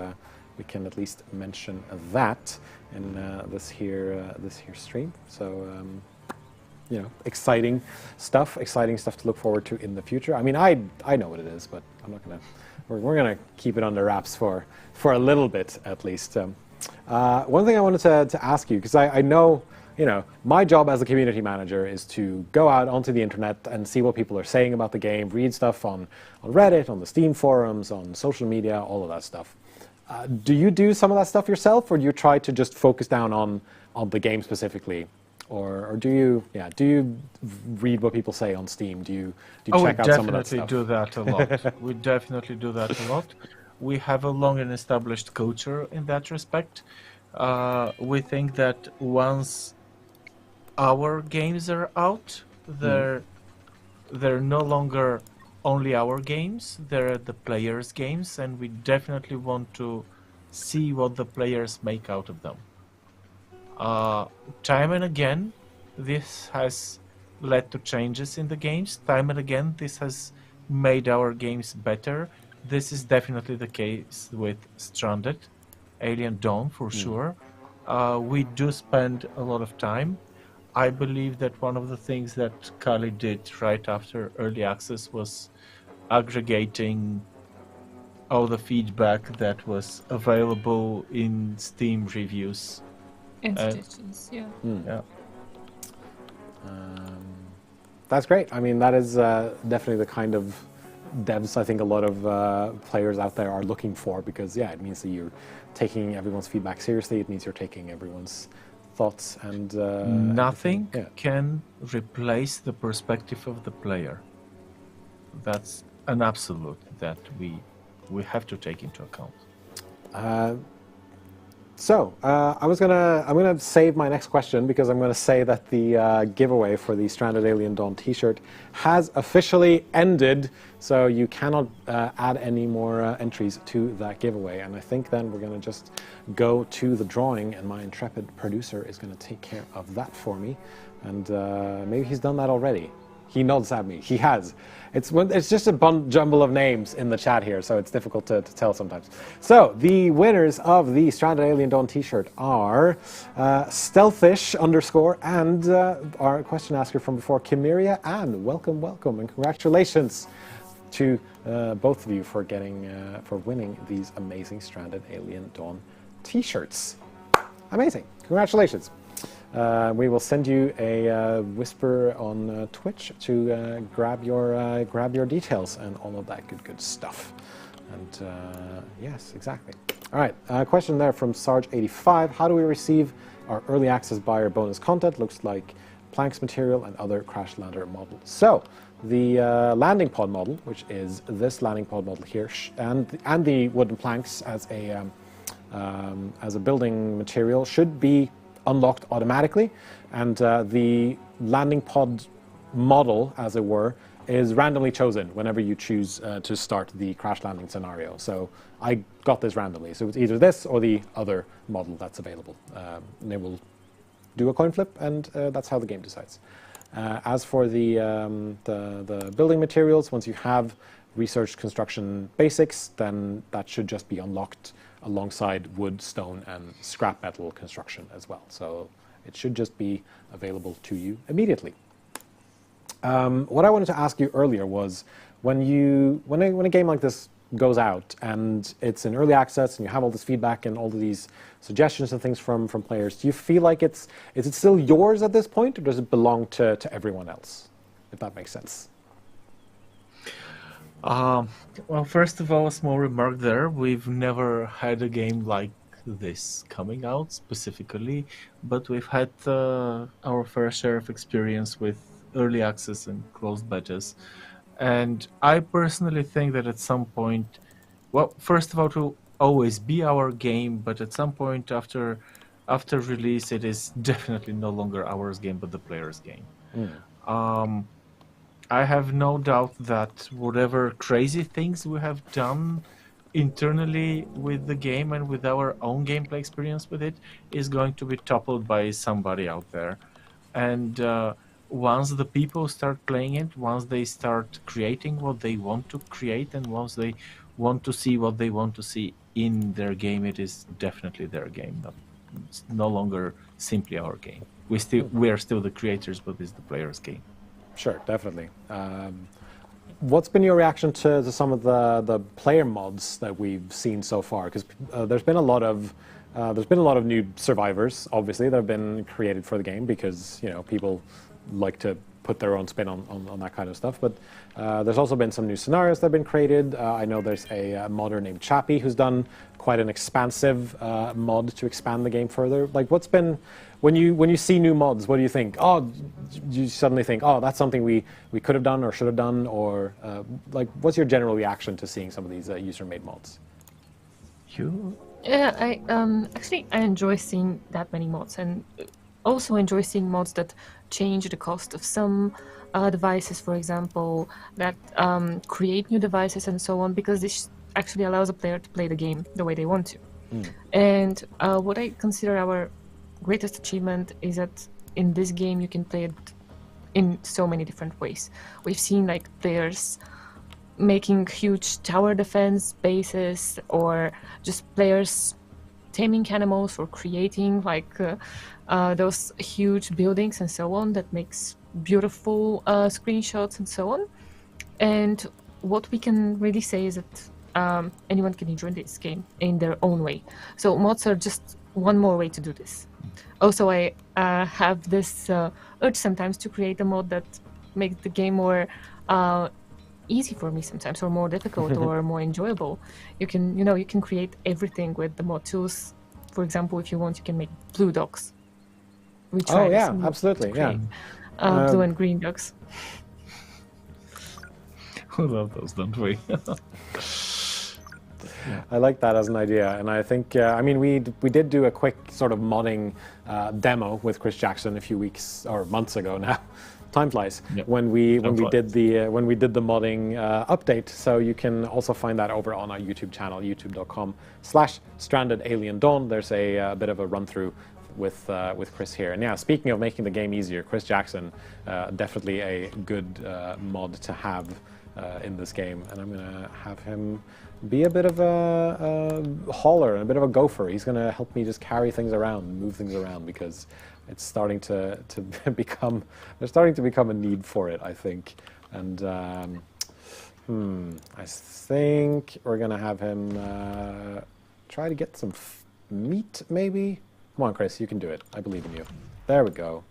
[SPEAKER 1] we can at least mention that in this here stream. So exciting stuff to look forward to in the future. I mean, I know what it is, but I'm not gonna. We're gonna keep it under wraps for a little bit at least. One thing I wanted to ask you, because I know, my job as a community manager is to go out onto the internet and see what people are saying about the game, read stuff on Reddit, on the Steam forums, on social media, all of that stuff. Do you do some of that stuff yourself, or do you try to just focus down on the game specifically? Or do you read what people say on Steam? Do you check out some of that stuff?
[SPEAKER 2] We definitely do that a lot. We definitely do that a lot. We have a long and established culture in that respect. We think that once our games are out, they're no longer only our games, they're the players' games, and we definitely want to see what the players make out of them. Time and again, this has led to changes in the games. Time and again, this has made our games better. This is definitely the case with Stranded, Alien Dawn for sure. We do spend a lot of time. I believe that one of the things that Kali did right after early access was aggregating all the feedback that was available in Steam reviews.
[SPEAKER 3] And suggestions, yeah.
[SPEAKER 2] Yeah.
[SPEAKER 1] That's great. I mean, that is definitely the kind of devs I think a lot of players out there are looking for, because it means that you're taking everyone's feedback seriously. It means you're taking everyone's thoughts and
[SPEAKER 2] nothing can replace the perspective of the player. That's an absolute that we have to take into account.
[SPEAKER 1] So I'm gonna save my next question, because I'm gonna say that the giveaway for the Stranded Alien Dawn T-shirt has officially ended. So you cannot add any more entries to that giveaway. And I think then we're gonna just go to the drawing, and my intrepid producer is gonna take care of that for me. And maybe he's done that already. He nods at me. He has. It's just a jumble of names in the chat here, so it's difficult to tell sometimes. So the winners of the Stranded Alien Dawn T-shirt are Stealthish _, and our question asker from before, Kimiria Ann. Welcome, and congratulations to both of you for winning these amazing Stranded Alien Dawn T-shirts. Amazing! Congratulations. We will send you a whisper on Twitch to grab your details and all of that good stuff. And yes, exactly. All right, question there from Sarge85. How do we receive our early access buyer bonus content? Looks like planks material and other crash lander models. So the landing pod model, which is this landing pod model here, and the wooden planks as a building material, should be unlocked automatically, and the landing pod model, as it were, is randomly chosen whenever you choose to start the crash landing scenario. So I got this randomly, so it's either this or the other model that's available. And they will do a coin flip, and that's how the game decides. As for the building materials, once you have researched construction basics, then that should just be unlocked alongside wood, stone, and scrap metal construction as well. So it should just be available to you immediately. What I wanted to ask you earlier was, when a game like this goes out and it's in early access and you have all this feedback and all of these suggestions and things from players, do you feel like is it still yours at this point, or does it belong to everyone else? If that makes sense.
[SPEAKER 2] Well, first of all, a small remark there. We've never had a game like this coming out specifically, but we've had our fair share of experience with early access and closed betas. And I personally think that at some point, well, first of all, to always be our game, but at some point after after release, it is definitely no longer our game, but the player's game. I have no doubt that whatever crazy things we have done internally with the game and with our own gameplay experience with it is going to be toppled by somebody out there. And once the people start playing it, once they start creating what they want to create, and once they want to see what they want to see in their game, it is definitely their game. It's no longer simply our game. We are still the creators, but it's the player's game.
[SPEAKER 1] Sure, definitely. What's been your reaction to some of the player mods that we've seen so far? Because there's been a lot of new survivors, obviously, that have been created for the game because people like to put their own spin on that kind of stuff. But there's also been some new scenarios that have been created. I know there's a modder named Chappie who's done quite an expansive mod to expand the game further. Like, what's been when you see new mods, what do you think? Oh, you suddenly think, oh, that's something we could have done or should have done, or like, what's your general reaction to seeing some of these user-made mods?
[SPEAKER 2] You?
[SPEAKER 3] Yeah, I enjoy seeing that many mods, and also enjoy seeing mods that change the cost of some devices, for example, that create new devices and so on, because this actually allows a player to play the game the way they want to. And what I consider our greatest achievement is that in this game you can play it in so many different ways. We've seen like players making huge tower defense bases, or just players taming animals, or creating like those huge buildings and so on that makes beautiful screenshots and so on. And what we can really say is that anyone can enjoy this game in their own way. So mods are just one more way to do this. Also, I have this urge sometimes to create a mod that makes the game more easy for me sometimes, or more difficult, or more enjoyable. You can create everything with the mod tools. For example, if you want, you can make blue dogs. We tried
[SPEAKER 1] Oh yeah,
[SPEAKER 3] some
[SPEAKER 1] absolutely,
[SPEAKER 3] to
[SPEAKER 1] yeah.
[SPEAKER 3] create, blue and green dogs.
[SPEAKER 2] We love those, don't we?
[SPEAKER 1] I like that as an idea, and I think I mean we did do a quick sort of modding demo with Chris Jackson a few weeks or months ago now. Time flies.
[SPEAKER 2] Yep.
[SPEAKER 1] When we did the modding update, so you can also find that over on our YouTube channel, youtube.com/strandedaliendawn. There's a bit of a run through with Chris here. And yeah, speaking of making the game easier, Chris Jackson, definitely a good mod to have in this game, and I'm gonna have him be a bit of a hauler and a bit of a gopher. He's gonna help me just carry things around, move things around, because it's starting to become, there's starting to become a need for it, I think. And I think we're gonna have him try to get some meat, maybe. Come on, Chris, you can do it. I believe in you. There we go.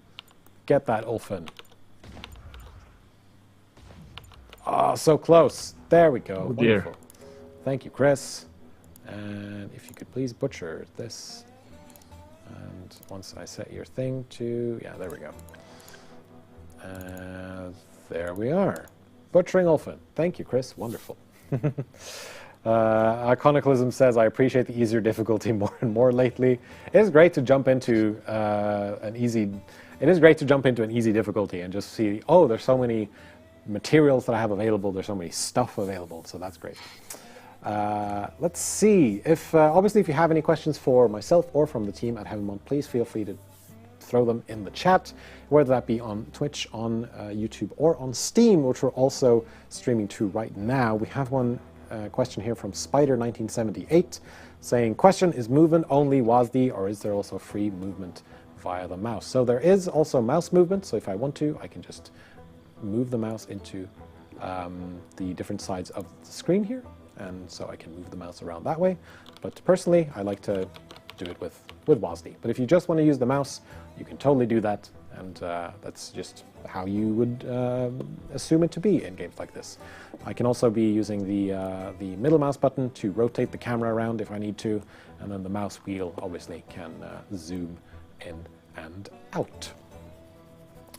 [SPEAKER 1] Get that Ulfin. Oh, so close. There we go.
[SPEAKER 2] Oh, dear.
[SPEAKER 1] Wonderful. Thank you, Chris. And if you could please butcher this. And once I set your thing to... Yeah, there we go. There we are. Butchering Ulfin. Thank you, Chris. Wonderful. Iconicalism says, I appreciate the easier difficulty more and more lately. It is great to jump into an easy difficulty and just see, oh, there's so many materials that I have available, there's so many stuff available, so that's great. Let's see, if obviously if you have any questions for myself or from the team at Haemimont, please feel free to throw them in the chat, whether that be on Twitch, on YouTube, or on Steam, which we're also streaming to right now. We have one question here from Spider1978 saying, question, is movement only WASD, or is there also free movement via the mouse? So there is also mouse movement, so if I want to, I can just move the mouse into the different sides of the screen here, and so I can move the mouse around that way. But personally, I like to do it with WASD. But if you just want to use the mouse, you can totally do that, and that's just how you would assume it to be in games like this. I can also be using the middle mouse button to rotate the camera around if I need to, and then the mouse wheel obviously can zoom in and out.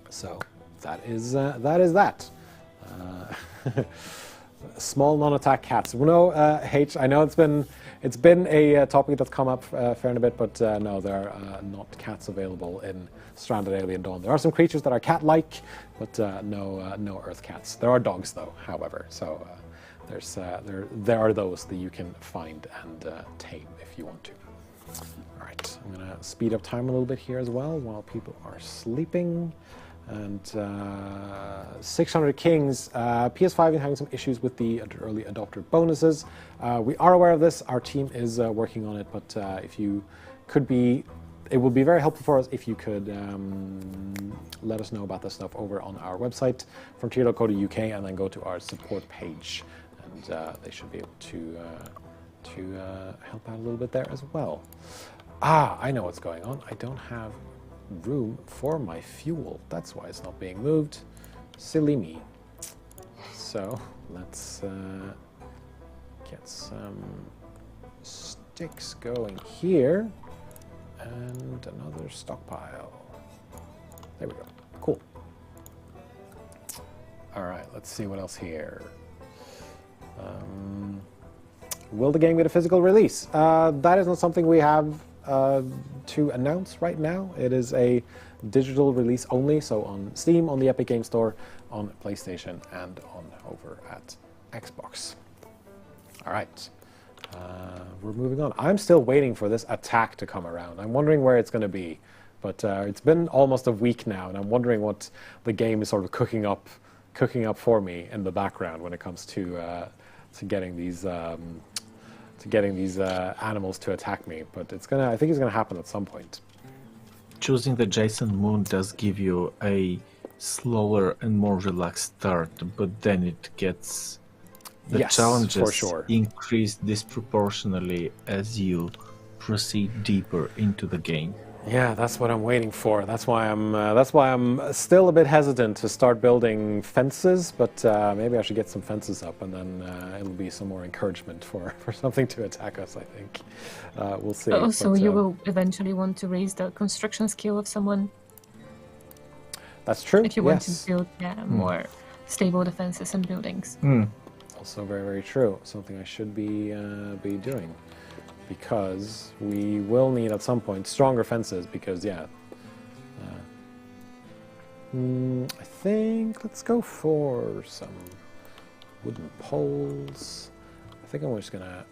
[SPEAKER 1] So that is that. Small non-attack cats. Well, no, H. I know it's been a topic that's come up fair and a bit, but no, there are not cats available in Stranded Alien Dawn. There are some creatures that are cat-like, but no Earth cats. There are dogs, though. However, so there are those that you can find and tame if you want to. All right, I'm gonna speed up time a little bit here as well while people are sleeping. And 600 Kings, PS5 is having some issues with the early adopter bonuses. We are aware of this. Our team is working on it, but if you could be, it would be very helpful for us if you could let us know about this stuff over on our website, frontier.co.uk, and then go to our support page, and they should be able to help out a little bit there as well. I know what's going on. I don't have room for my fuel. That's why it's not being moved. Silly me. So let's get some sticks going here and another stockpile. There we go. Cool. All right, let's see what else here. Will the game get a physical release? That is not something we have to announce right now. It is a digital release only, so on Steam, on the Epic Games Store, on PlayStation, and on over at Xbox. All right, we're moving on. I'm still waiting for this attack to come around. I'm wondering where it's going to be, but it's been almost a week now, and I'm wondering what the game is sort of cooking up for me in the background when it comes to getting these. Getting these animals to attack me, but I think it's gonna happen at some point.
[SPEAKER 2] Choosing the Jason Moon does give you a slower and more relaxed start, but then it gets the challenges
[SPEAKER 1] for sure
[SPEAKER 2] increase disproportionately as you proceed deeper into the game.
[SPEAKER 1] Yeah, that's what I'm waiting for. That's why I'm still a bit hesitant to start building fences, but maybe I should get some fences up, and then it'll be some more encouragement for something to attack us, I think. We'll see.
[SPEAKER 3] Also, you will eventually want to raise the construction skill of someone.
[SPEAKER 1] That's true.
[SPEAKER 3] If you want to build more stable defenses and buildings.
[SPEAKER 1] Also very, very true. Something I should be doing. Because we will need at some point stronger fences, because I think let's go for some wooden poles. I think I'm just gonna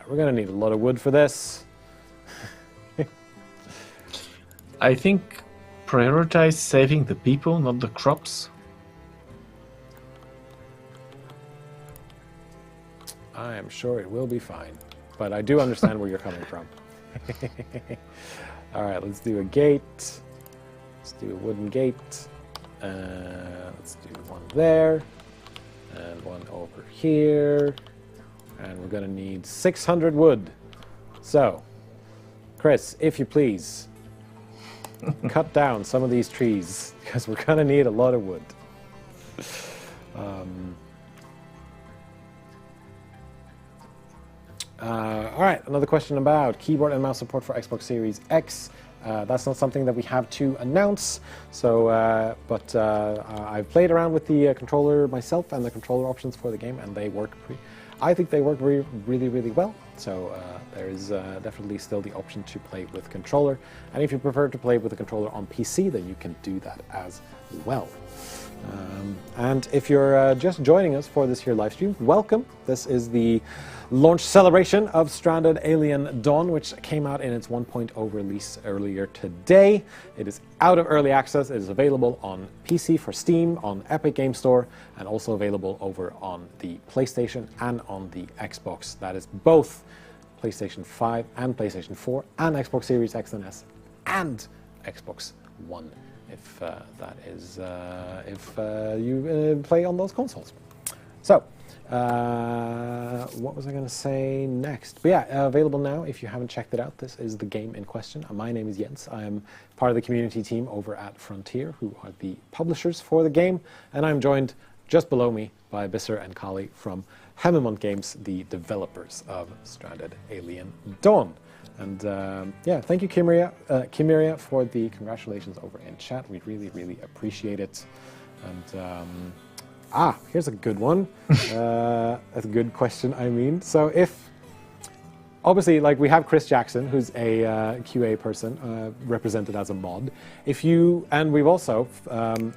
[SPEAKER 1] we're gonna need a lot of wood for this.
[SPEAKER 2] I think prioritize saving the people, not the crops.
[SPEAKER 1] I am sure it will be fine, but I do understand where you're coming from. All right, let's do a gate. Let's do a wooden gate. Let's do one there, and one over here. And we're gonna need 600 wood. So, Chris, if you please, cut down some of these trees, because we're gonna need a lot of wood. All right, another question about keyboard and mouse support for Xbox Series X. That's not something that we have to announce, so but I've played around with the controller myself and the controller options for the game, and they work I think they work really, really well. So there is definitely still the option to play with controller, and if you prefer to play with the controller on PC, then you can do that as well. And if you're just joining us for this here live stream, welcome. This is the launch celebration of Stranded Alien Dawn, which came out in its 1.0 release earlier today. It is out of early access. It is available on PC for Steam, on Epic Games Store, and also available over on the PlayStation and on the Xbox. That is both PlayStation 5 and PlayStation 4 and Xbox Series X and S and Xbox One, if you play on those consoles. So, what was I going to say next? But yeah, available now if you haven't checked it out. This is the game in question. My name is Jens. I am part of the community team over at Frontier, who are the publishers for the game, and I'm joined just below me by Bisser and Kali from Haemimont Games, the developers of Stranded Alien Dawn. And yeah, thank you, Kimiria, for the congratulations over in chat. We really, really appreciate it. And here's a good one. That's a good question. I mean, so if obviously, like we have Chris Jackson, who's a QA person represented as a mod. And we've also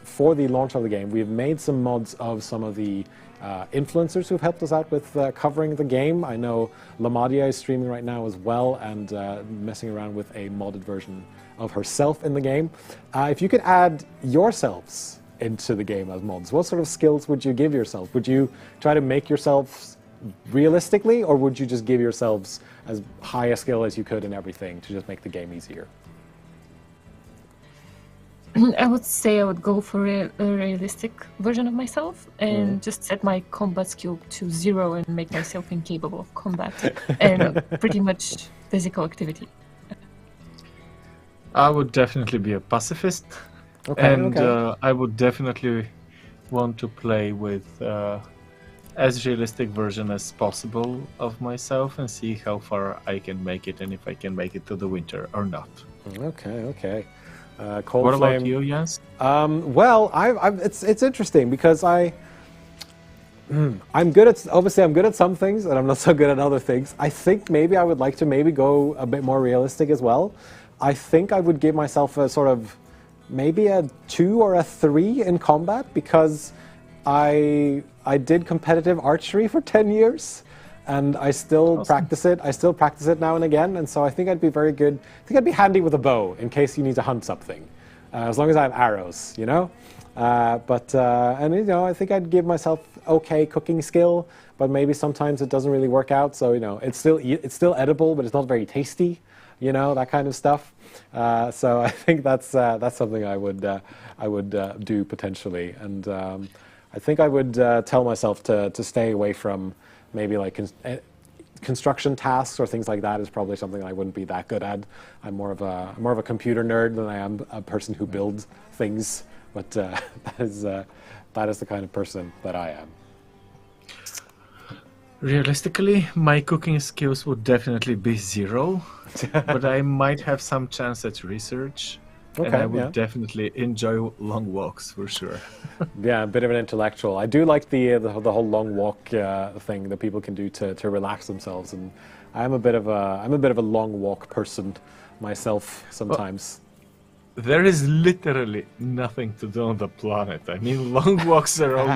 [SPEAKER 1] for the launch of the game, we've made some mods of some of the influencers who've helped us out with covering the game. I know Lamadia is streaming right now as well and messing around with a modded version of herself in the game. If you could add yourselves into the game as mods, what sort of skills would you give yourself? Would you try to make yourselves realistically, or would you just give yourselves as high a skill as you could in everything to just make the game easier?
[SPEAKER 3] I would say I would go for a realistic version of myself and just set my combat skill to 0 and make myself incapable of combat and pretty much physical activity.
[SPEAKER 2] I would definitely be a pacifist, I would definitely want to play with as realistic version as possible of myself and see how far I can make it and if I can make it to the winter or not.
[SPEAKER 1] Okay.
[SPEAKER 2] What about you, Jens?
[SPEAKER 1] Well, it's interesting because I'm good at some things and I'm not so good at other things. I think maybe I would like to go a bit more realistic as well. I think I would give myself a sort of maybe a 2 or a 3 in combat because I did competitive archery for 10 years and I still practice it. I still practice it now and again, and so I think I'd be very good. I think I'd be handy with a bow in case you need to hunt something, as long as I have arrows, you know. I think I'd give myself okay cooking skill, but maybe sometimes it doesn't really work out. So it's still edible, but it's not very tasty, that kind of stuff. So I think that's something I would do potentially, and I think I would tell myself to stay away from maybe like construction tasks or things like that is probably something I wouldn't be that good at. I'm more of a computer nerd than I am a person who builds things. But that is the kind of person that I am.
[SPEAKER 2] Realistically, my cooking skills would definitely be 0, but I might have some chance at research. And I would definitely enjoy long walks for sure.
[SPEAKER 1] Yeah, a bit of an intellectual. I do like the whole long walk thing that people can do to relax themselves, and I'm a bit of a long walk person myself sometimes.
[SPEAKER 2] Well, there is literally nothing to do on the planet. I mean, long walks are all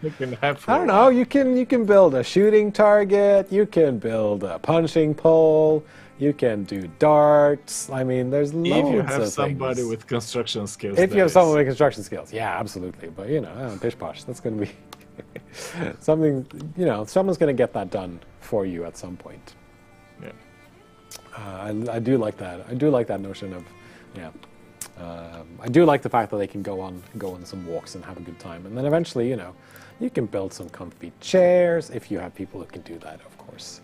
[SPEAKER 2] you can have. For
[SPEAKER 1] I don't know. You can build a shooting target. You can build a punching pole. You can do darts. I mean, there's loads of things.
[SPEAKER 2] If you have somebody with construction skills.
[SPEAKER 1] If you have someone with construction skills, yeah, absolutely. But pish posh, that's going to be something. Someone's going to get that done for you at some point. Yeah. I do like that. I do like that notion of, I do like the fact that they can go on some walks and have a good time, and then eventually, you can build some comfy chairs if you have people who can do that, of course.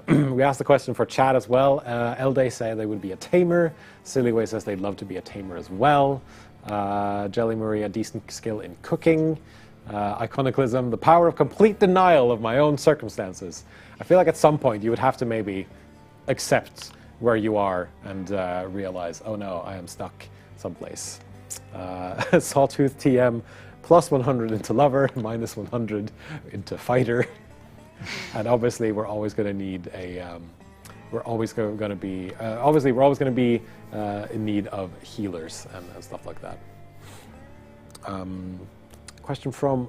[SPEAKER 1] We asked the question for chat as well. Elday say they would be a tamer. Sillyway says they'd love to be a tamer as well. Jelly Marie, a decent skill in cooking. Iconicalism, the power of complete denial of my own circumstances. I feel like at some point you would have to maybe accept where you are and realize, oh no, I am stuck someplace. Sawtooth TM, plus 100 into lover, minus 100 into fighter. And obviously, we're always going to need we're always going to be in need of healers and stuff like that. Question from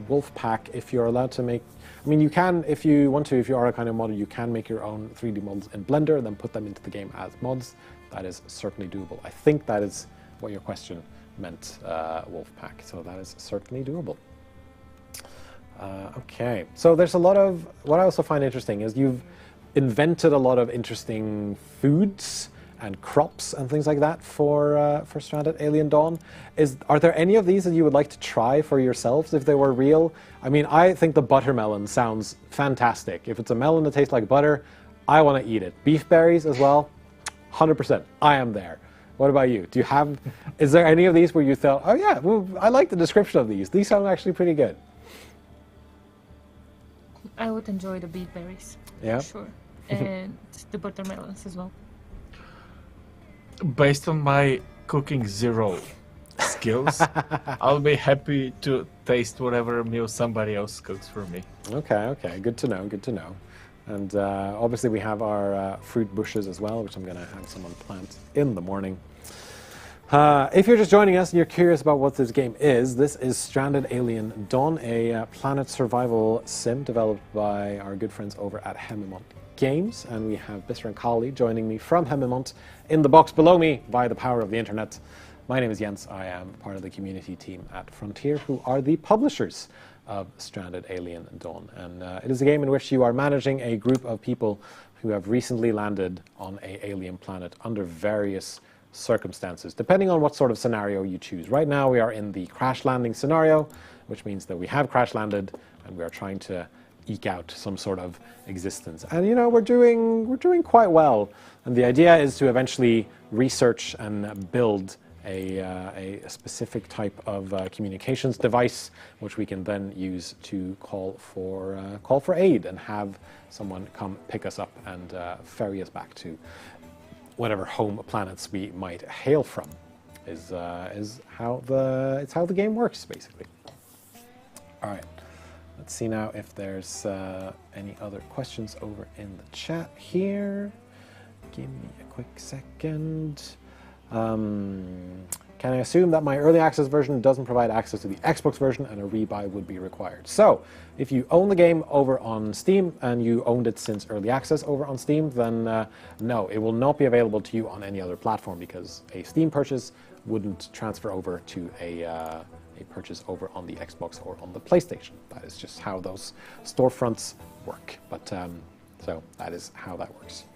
[SPEAKER 1] Wolfpack: if you're allowed to make, you can if you want to. If you are a kind of modder, you can make your own 3D models in Blender and then put them into the game as mods. That is certainly doable. I think that is what your question meant, Wolfpack. So that is certainly doable. Okay, so there's a lot of, what I also find interesting is you've invented a lot of interesting foods and crops and things like that for Stranded Alien Dawn. Are there any of these that you would like to try for yourselves if they were real? I think the buttermelon sounds fantastic. If it's a melon that tastes like butter, I want to eat it. Beef berries as well, 100%, I am there. What about you? Is there any of these where you thought, oh yeah, well, I like the description of these. These sound actually pretty good.
[SPEAKER 3] I would enjoy the beef berries.
[SPEAKER 1] Yeah.
[SPEAKER 3] For sure. And the buttermelons as well.
[SPEAKER 2] Based on my cooking 0 skills, I'll be happy to taste whatever meal somebody else cooks for me.
[SPEAKER 1] Okay, good to know, good to know. And obviously we have our fruit bushes as well, which I'm going to have someone plant in the morning. If you're just joining us and you're curious about what this game is, this is Stranded Alien Dawn, a planet survival sim developed by our good friends over at Haemimont Games. And we have Bisser and Kali joining me from Haemimont in the box below me via the power of the internet. My name is Jens. I am part of the community team at Frontier, who are the publishers of Stranded Alien Dawn. And it is a game in which you are managing a group of people who have recently landed on an alien planet under various circumstances, depending on what sort of scenario you choose. Right now we are in the crash landing scenario, which means that we have crash landed and we are trying to eke out some sort of existence. And you know, we're doing quite well. And the idea is to eventually research and build a specific type of communications device, which we can then use to call for aid and have someone come pick us up and ferry us back to whatever home planets we might hail from. Is how the game works, basically. All right, let's see now if there's any other questions over in the chat here. Give me a quick second. Can I assume that my early access version doesn't provide access to the Xbox version and a rebuy would be required? So, if you own the game over on Steam and you owned it since early access over on Steam, then no, it will not be available to you on any other platform because a Steam purchase wouldn't transfer over to a purchase over on the Xbox or on the PlayStation. That is just how those storefronts work. But so that is how that works.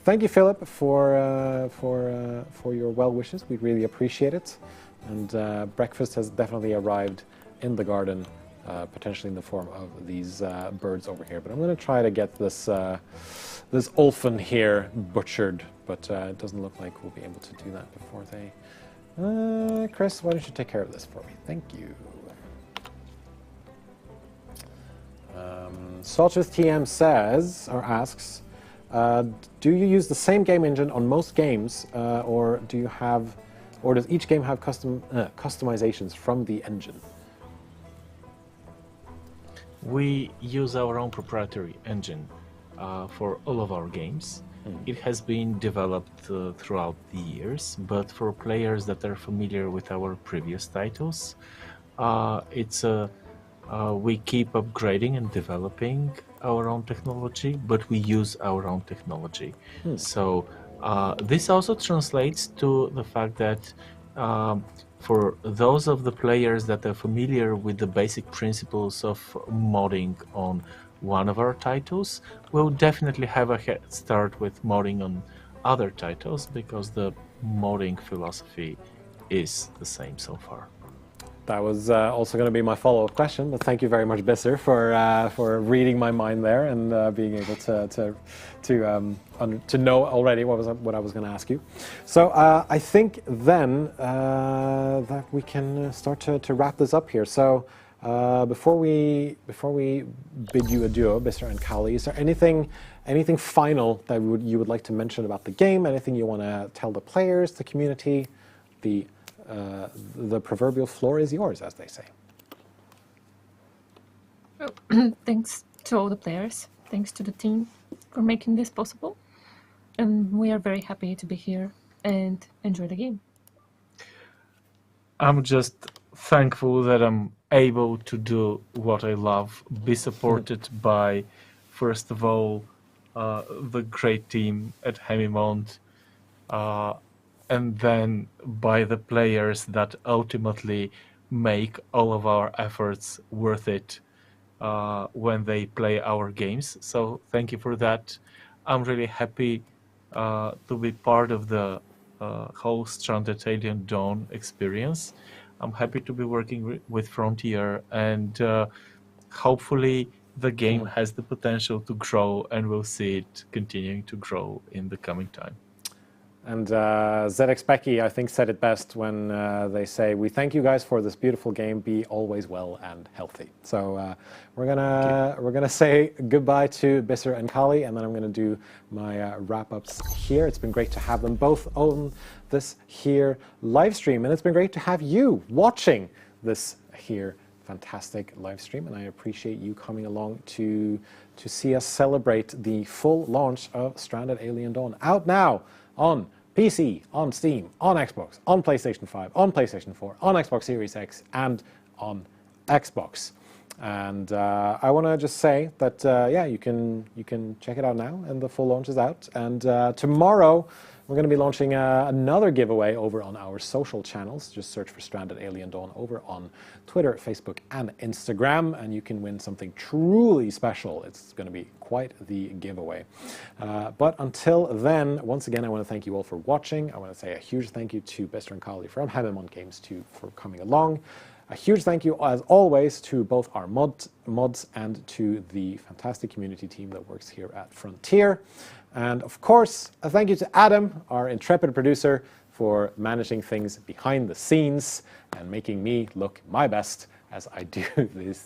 [SPEAKER 1] Thank you, Philip, for your well wishes. We really appreciate it. And breakfast has definitely arrived in the garden, potentially in the form of these birds over here. But I'm going to try to get this this olphin here butchered, but it doesn't look like we'll be able to do that before they. Chris, why don't you take care of this for me? Thank you. Sawtooth TM says or asks. Do you use the same game engine on most games, or does each game have customizations from the engine?
[SPEAKER 2] We use our own proprietary engine for all of our games. It has been developed throughout the years, but for players that are familiar with our previous titles, we keep upgrading and developing our own technology, but we use our own technology. So this also translates to the fact that for those of the players that are familiar with the basic principles of modding on one of our titles, we'll definitely have a head start with modding on other titles because the modding philosophy is the same so far.
[SPEAKER 1] That was also going to be my follow-up question, but thank you very much, Bisser, for reading my mind there and being able to know already what I was going to ask you. So I think then that we can start to wrap this up here. So before we bid you adieu, Bisser and Kali, is there anything final that you would like to mention about the game? Anything you want to tell the players, the community, the proverbial floor is yours, as they say.
[SPEAKER 3] Thanks to all the players. Thanks to the team for making this possible. And we are very happy to be here and enjoy the game.
[SPEAKER 2] I'm just thankful that I'm able to do what I love, be supported by, first of all, the great team at Haemimont, and then by the players that ultimately make all of our efforts worth it when they play our games. So thank you for that. I'm really happy to be part of the whole Stranded Alien Dawn experience. I'm happy to be working with Frontier, and hopefully the game has the potential to grow, and we'll see it continuing to grow in the coming time.
[SPEAKER 1] And ZX Becky, I think, said it best when they say, "We thank you guys for this beautiful game. Be always well and healthy." So we're gonna say goodbye to Bisser and Kali, and then I'm gonna do my wrap-ups here. It's been great to have them both on this here live stream, and it's been great to have you watching this here fantastic live stream, and I appreciate you coming along to see us celebrate the full launch of Stranded Alien Dawn, out now on PC, on Steam, on Xbox, on PlayStation 5, on PlayStation 4, on Xbox Series X, and on Xbox. And I want to just say that yeah, you can check it out now, and the full launch is out. And tomorrow we're going to be launching another giveaway over on our social channels. Just search for Stranded Alien Dawn over on Twitter, Facebook, and Instagram, and you can win something truly special. It's going to be quite the giveaway. But until then, once again, I want to thank you all for watching. I want to say a huge thank you to Bisser and Kali from Haemimont Games for coming along. A huge thank you, as always, to both our mods and to the fantastic community team that works here at Frontier. And of course, a thank you to Adam, our intrepid producer, for managing things behind the scenes and making me look my best as I do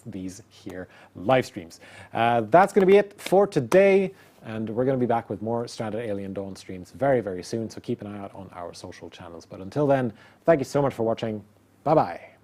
[SPEAKER 1] these here live streams. That's going to be it for today, and we're going to be back with more Stranded Alien Dawn streams very, very soon, so keep an eye out on our social channels. But until then, thank you so much for watching. Bye-bye.